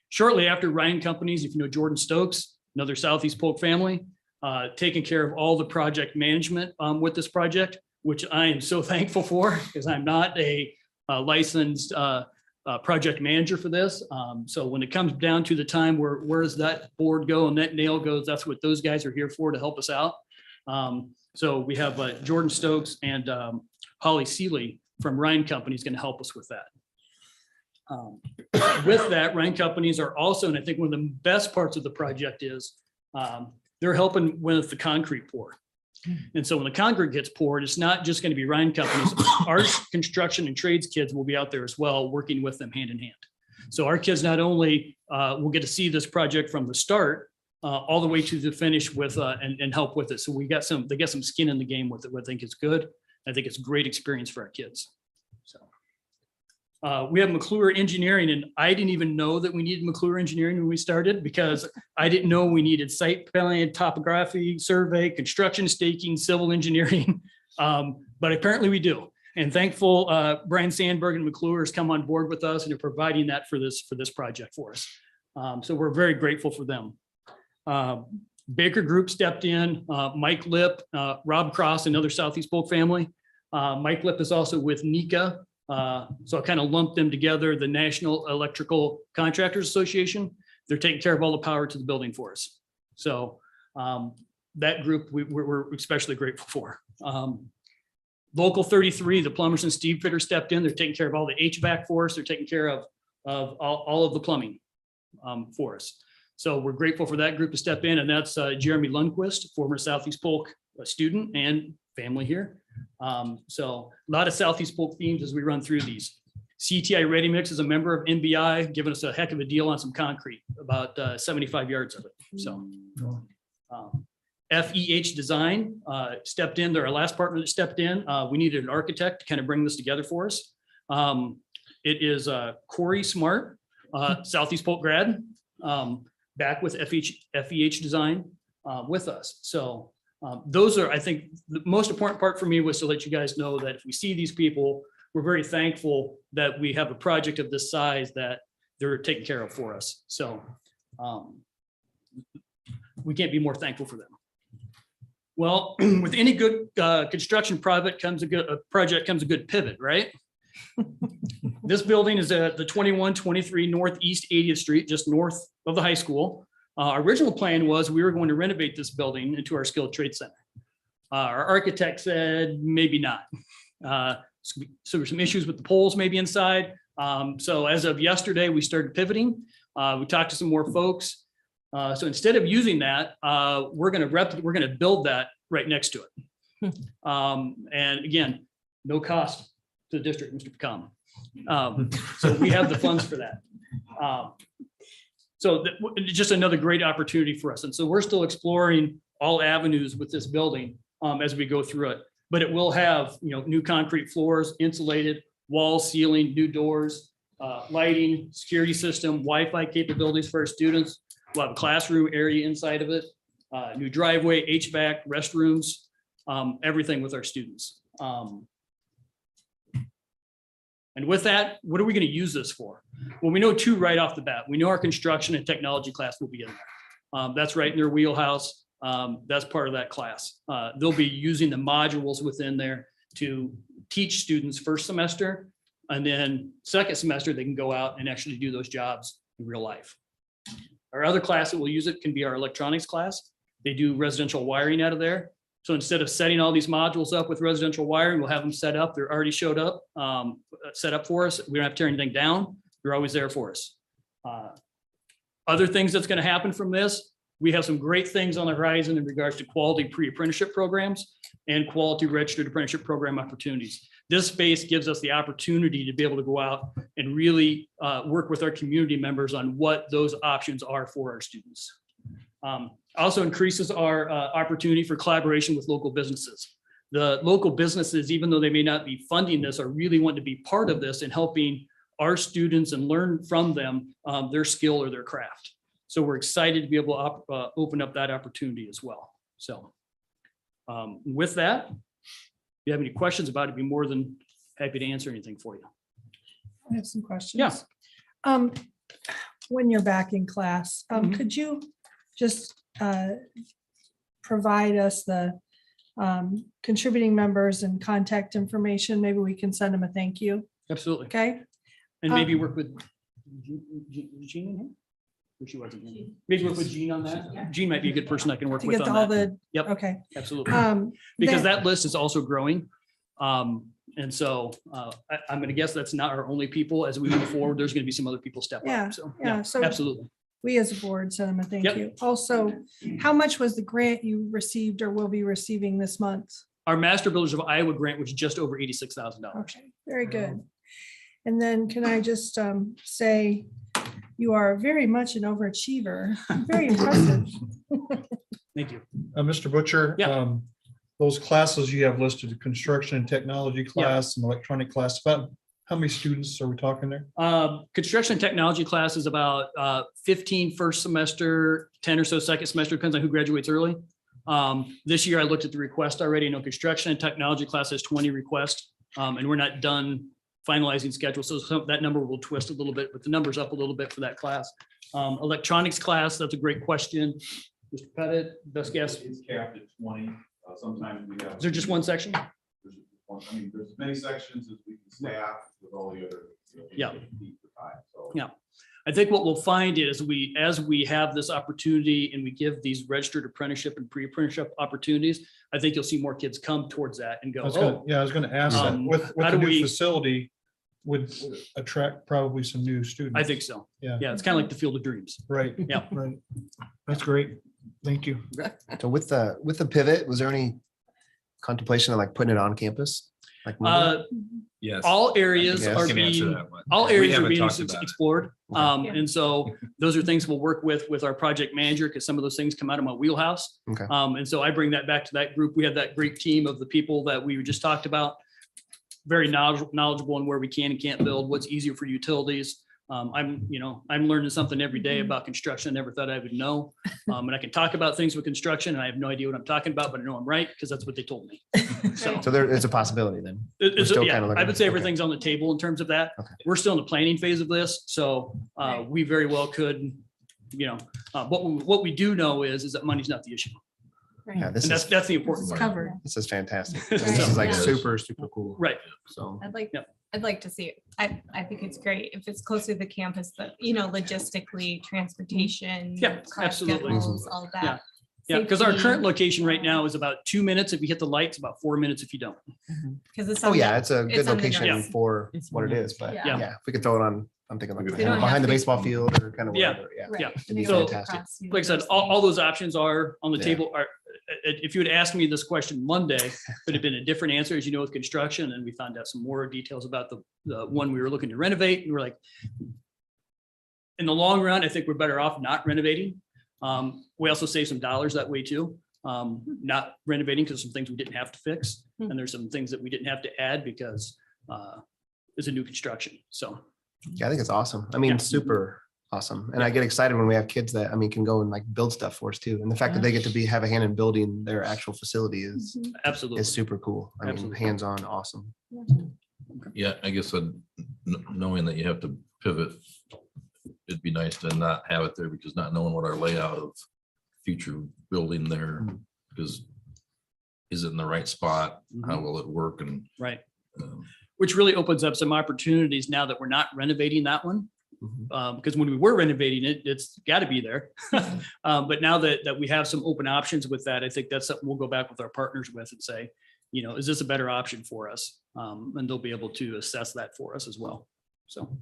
P: Shortly after, Ryan Companies, if you know Jordan Stokes, another Southeast Polk family, taking care of all the project management with this project, which I am so thankful for because I'm not a licensed project manager for this. So when it comes down to the time where does that board go and that nail goes, that's what those guys are here for, to help us out. So we have Jordan Stokes and Holly Seeley from Ryan Company is going to help us with that. With that, Ryan Companies are also, and I think one of the best parts of the project is they're helping with the concrete pour. And so when the concrete gets poured, it's not just going to be Ryan Companies. Our construction and trades kids will be out there as well, working with them hand in hand. So our kids not only will get to see this project from the start all the way to the finish with and help with it. So they get some skin in the game with it, which I think is good. I think it's a great experience for our kids. So we have McClure Engineering, and I didn't even know that we needed McClure Engineering when we started because I didn't know we needed site plan, topography, survey, construction, staking, civil engineering, but apparently we do. And thankful Brian Sandberg and McClure has come on board with us and are providing that for this project for us. So we're very grateful for them. Baker Group stepped in, Mike Lip, Rob Cross, another Southeast Polk family. Mike Lip is also with NECA. So I kind of lumped them together, the National Electrical Contractors Association. They're taking care of all the power to the building for us. So that group we're especially grateful for. Local 33, the plumbers and Steve Fitter stepped in. They're taking care of all the HVAC for us. They're taking care of all of the plumbing for us. So we're grateful for that group to step in, and that's Jeremy Lundquist, former Southeast Polk student and family here. So a lot of Southeast Polk themes as we run through these. CTI Ready Mix is a member of NBI, giving us a heck of a deal on some concrete, about 75 yards of it. So FEH Design stepped in. They're our last partner that stepped in. We needed an architect to kind of bring this together for us. It is Corey Smart, Southeast Polk grad, back with FEH Design with us. So those are, I think, the most important part for me was to let you guys know that if we see these people, we're very thankful that we have a project of this size that they're taking care of for us. So we can't be more thankful for them. Well, with any good construction project comes a good pivot, right? This building is at the 2123 Northeast 80th Street, just north of the high school. Our original plan was we were going to renovate this building into our skilled trade center. Our architect said maybe not. So there's some issues with the poles maybe inside. So as of yesterday, we started pivoting. We talked to some more folks. So instead of using that, we're going to build that right next to it. And again, no cost to the district, Mr. Pecom. So we have the funds for that. So just another great opportunity for us. And so we're still exploring all avenues with this building as we go through it. But it will have, new concrete floors, insulated, walls, ceiling, new doors, lighting, security system, Wi-Fi capabilities for our students. We'll have a classroom area inside of it, new driveway, HVAC, restrooms, everything with our students. And with that, what are we going to use this for? Well, we know two right off the bat. We know our construction and technology class will be in there. That's right in their wheelhouse. That's part of that class. They'll be using the modules within there to teach students first semester, and then second semester, they can go out and actually do those jobs in real life. Our other class that we'll use it can be our electronics class. They do residential wiring out of there. So instead of setting all these modules up with residential wiring, we'll have them set up. They're already showed up, set up for us. We don't have to tear anything down. They're always there for us. Other things that's going to happen from this, we have some great things on the horizon in regards to quality pre-apprenticeship programs and quality registered apprenticeship program opportunities. This space gives us the opportunity to be able to go out and really work with our community members on what those options are for our students. Also increases our opportunity for collaboration with local businesses. The local businesses, even though they may not be funding this, are really wanting to be part of this and helping our students and learn from them their skill or their craft. So we're excited to be able to open up that opportunity as well. So with that, if you have any questions about it, I'd be more than happy to answer anything for you.
A: I have some questions.
P: Yeah.
A: When you're back in class, could you just provide us the contributing members and contact information? Maybe we can send them a thank you.
P: Absolutely.
A: Okay.
P: And maybe work with Jean in here? Or she wasn't here. Maybe work with Jean on that. Jean might be a good person I can work
A: To
P: with
A: get
P: on
A: all
P: that.
A: the,
P: Yep,
A: okay.
P: absolutely.
A: then-
P: Because that list is also growing. And so I'm going to guess that's not our only people. As we move forward, there's going to be some other people step
A: Yeah,
P: up. So,
A: yeah,
P: yeah,
A: so-
P: absolutely.
A: We as a board send them a thank
P: Yep.
A: you. Also, how much was the grant you received or will be receiving this month?
P: Our Master Builders of Iowa grant was just over $86,000.
A: Okay, very good. And then can I just say, you are very much an overachiever. Very impressive.
P: Thank you.
C: Mr. Butcher.
P: Yeah.
C: Those classes you have listed, the construction and technology class and electronic class, about how many students are we talking there?
P: Construction and technology class is about 15 first semester, 10 or so second semester, depends on who graduates early. This year I looked at the request already. Construction and technology class has 20 requests, and we're not done finalizing schedule. So that number will twist a little bit, but the number's up a little bit for that class. Electronics class, that's a great question. Mr. Pettit, best guess.
Q: It's capped at 20. Sometimes we have.
P: Is there just one section?
Q: There's as many sections as we can staff with all the other.
P: Yeah.
Q: So.
P: Yeah. I think what we'll find is as we have this opportunity and we give these registered apprenticeship and pre-apprenticeship opportunities, I think you'll see more kids come towards that and go,
C: I was
P: oh,
C: gonna ask that. With
P: how
C: the
P: do
C: new
P: we-
C: facility would attract probably some new students.
P: I think so.
C: Yeah.
P: Yeah, it's kind of like the Field of Dreams.
C: Right.
P: Yeah.
C: Right. That's great. Thank you.
G: So with the pivot, was there any contemplation of like putting it on campus? Like moving?
M: Yes.
P: All areas
G: I
P: are
M: can answer
P: being,
M: that one.
P: all
M: We
P: areas are
M: haven't
P: being
M: talked about it.
P: explored. And so those are things we'll work with our project manager, because some of those things come out of my wheelhouse.
G: Okay.
P: And so I bring that back to that group. We have that great team of the people that we just talked about. Very knowledgeable on where we can and can't build, what's easier for utilities. I'm learning something every day about construction. I never thought I would know. And I can talk about things with construction and I have no idea what I'm talking about, but I know I'm right because that's what they told me. So
G: So there is a possibility then. We're
P: it's,
G: still
P: yeah,
G: kinda looking-
P: I would say
G: okay.
P: everything's on the table in terms of that.
G: Okay.
P: We're still in the planning phase of this, so we very well could, what we do know is that money's not the issue.
G: Yeah, this
P: And
G: is,
P: that's the important
A: It's
P: part.
A: covered.
G: this is fantastic.
A: Right.
G: This is like
P: Yeah.
G: super cool.
P: Right.
G: So.
B: I'd like to see it. I think it's great if it's close to the campus, but logistically, transportation.
P: Yeah,
B: class
P: absolutely.
B: schedules, all
P: Yeah.
B: that.
P: Yeah, because our
B: Safety.
P: current location right now is about 2 minutes if you hit the lights, about 4 minutes if you don't.
B: Because it's.
G: Oh,
B: on
G: yeah,
B: the-
G: it's a good
B: on the
G: location
B: north.
G: for what it is, but
B: Yeah.
G: yeah, if we could throw it on, I'm thinking like
D: We
B: don't have
G: behind the
B: to-
G: baseball field or kind of
P: Yeah.
G: whatever, yeah.
B: Right.
P: Yeah.
G: It'd be
P: So,
G: fantastic.
P: Like I said, all those options are on the
G: Yeah.
P: table. If you had asked me this question Monday, it would have been a different answer, as you know, with construction. And we found out some more details about the one we were looking to renovate. And we're like, in the long run, I think we're better off not renovating. We also save some dollars that way too. Not renovating because some things we didn't have to fix. And there's some things that we didn't have to add because it's a new construction. So.
G: Yeah, I think it's awesome. I mean,
P: Yeah.
G: super awesome. And I get excited when we have kids that, I mean, can go and like build stuff for us too. And the fact that they get to have a hand in building their actual facility is
P: Absolutely.
G: super cool. I mean,
P: Absolutely.
G: hands-on, awesome.
D: Yeah, I guess knowing that you have to pivot, it'd be nice to not have it there because not knowing what our layout of future building there is it in the right spot? How will it work? And
P: Right.
D: um,
P: Which really opens up some opportunities now that we're not renovating that one. Because when we were renovating it, it's got to be there. But now that we have some open options with that, I think that's something we'll go back with our partners with and say, is this a better option for us? And they'll be able to assess that for us as well. So.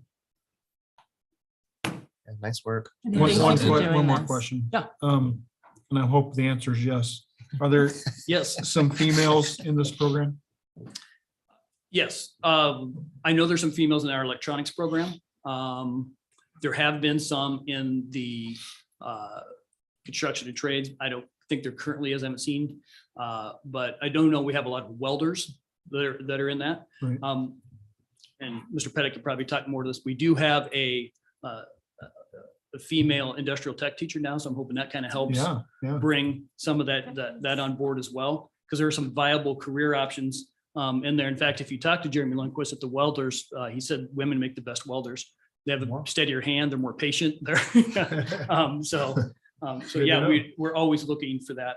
G: Yeah, nice work.
C: One more question.
P: Yeah.
C: And I hope the answer is yes. Are there
P: Yes.
C: some females in this program?
P: Yes, I know there's some females in our electronics program. There have been some in the construction and trades. I don't think there currently is, I haven't seen. But I don't know, we have a lot of welders that are in that.
C: Right.
P: And Mr. Pettit could probably talk more to this. We do have a female industrial tech teacher now, so I'm hoping that kind of helps
C: Yeah.
P: bring some of that on board as well, because there are some viable career options in there. In fact, if you talk to Jeremy Lundquist at the welders, he said women make the best welders. They have a steadier hand, they're more patient. So yeah, we're always looking for that.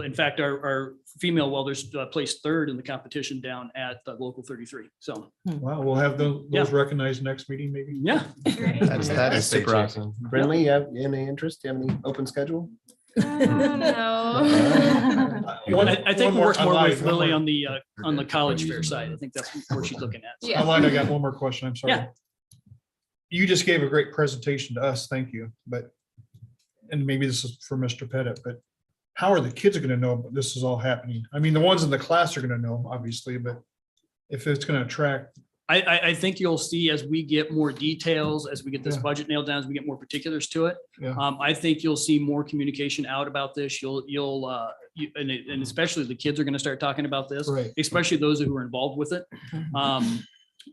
P: In fact, our female welders placed third in the competition down at the local 33. So
C: Wow, we'll have those recognized next meeting, maybe?
P: yeah.
G: That is
H: Stay
G: super
H: tuned.
G: awesome. Brindley, you have any interest? Do you have any open schedule?
I: No.
P: I think we
C: more-
P: work
C: I
P: more
C: lied,
P: with
C: one
P: Lily
C: more.
P: on the college fair side. I think that's where she's looking at.
I: Yeah.
C: I lied, I got one more question. I'm sorry.
P: Yeah.
C: You just gave a great presentation to us. Thank you. And maybe this is for Mr. Pettit, but how are the kids going to know this is all happening? I mean, the ones in the class are going to know, obviously, but if it's going to attract.
P: I think you'll see as we get more details, as we get this
C: Yeah.
P: budget nailed down, as we get more particulars to it.
C: Yeah.
P: I think you'll see more communication out about this. And especially the kids are going to start talking about this,
C: Right.
P: especially those who are involved with it.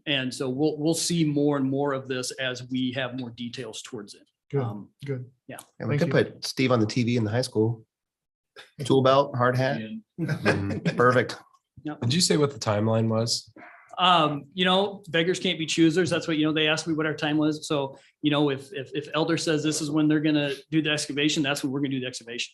P: And so we'll see more and more of this as we have more details towards it.
C: Good, good.
P: Yeah.
G: And we
C: Thank
G: could
C: you.
G: put Steve on the TV in the high school. Tool belt, hard hat. Perfect.
H: Did you say what the timeline was?
P: Beggars can't be choosers. That's what, they asked me what our time was. So, if Elder says this is when they're going to do the excavation, that's when we're going to do the excavation.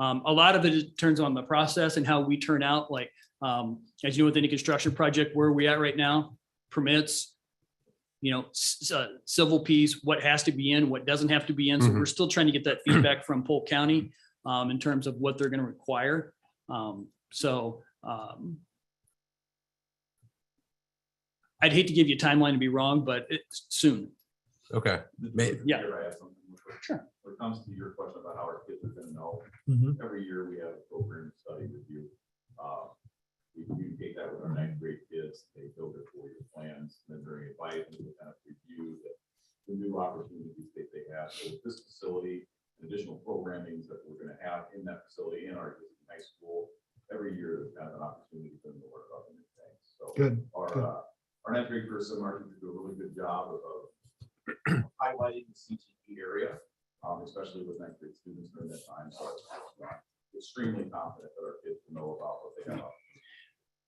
P: A lot of it turns on the process and how we turn out. Like, as you know, with any construction project, where are we at right now? Permits, civil piece, what has to be in, what doesn't have to be in. So we're still trying to get that feedback from Polk County in terms of what they're going to require. I'd hate to give you a timeline to be wrong, but it's soon.
H: Okay.
P: Yeah.
Q: I have something real quick.
P: Sure.
Q: When it comes to your question about how our kids are gonna know,
C: Mhm.
Q: every year we have a program study review. We communicate that with our ninth grade kids. They build their 4-year plans, and then during advice, we kind of review the new opportunities that they have. So with this facility, additional programming that we're gonna have in that facility in our high school, every year there's kind of an opportunity for them to work on new things. So
C: Good, good.
Q: our ninth grade person, our teachers do a really good job of highlighting the CTE area, especially with ninth grade students during that time. So extremely confident that our kids will know about what they have.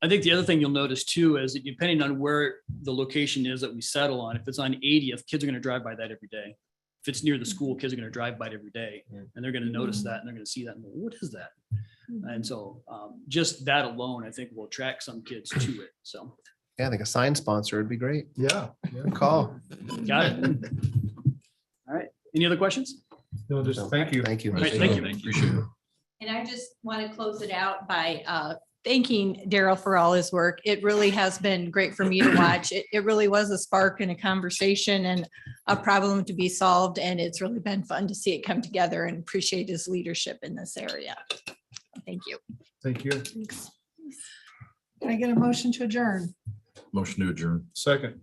P: I think the other thing you'll notice too is that depending on where the location is that we settle on, if it's on 80th, kids are going to drive by that every day. If it's near the school, kids are going to drive by it every day, and they're going to notice that, and they're going to see that and go, what is that? And so just that alone, I think will attract some kids to it. So.
G: Yeah, I think a sign sponsor would be great.
C: Yeah.
G: Good call.
P: Got it. All right. Any other questions?
C: No, just thank you.
G: Thank you.
P: All right, thank you.
D: Appreciate it.
O: And I just want to close it out by thanking Daryl for all his work. It really has been great for me to watch. It really was a spark and a conversation and a problem to be solved. And it's really been fun to see it come together, and appreciate his leadership in this area. Thank you.
C: Thank you.
A: Can I get a motion to adjourn?
D: Motion to adjourn.
C: Second.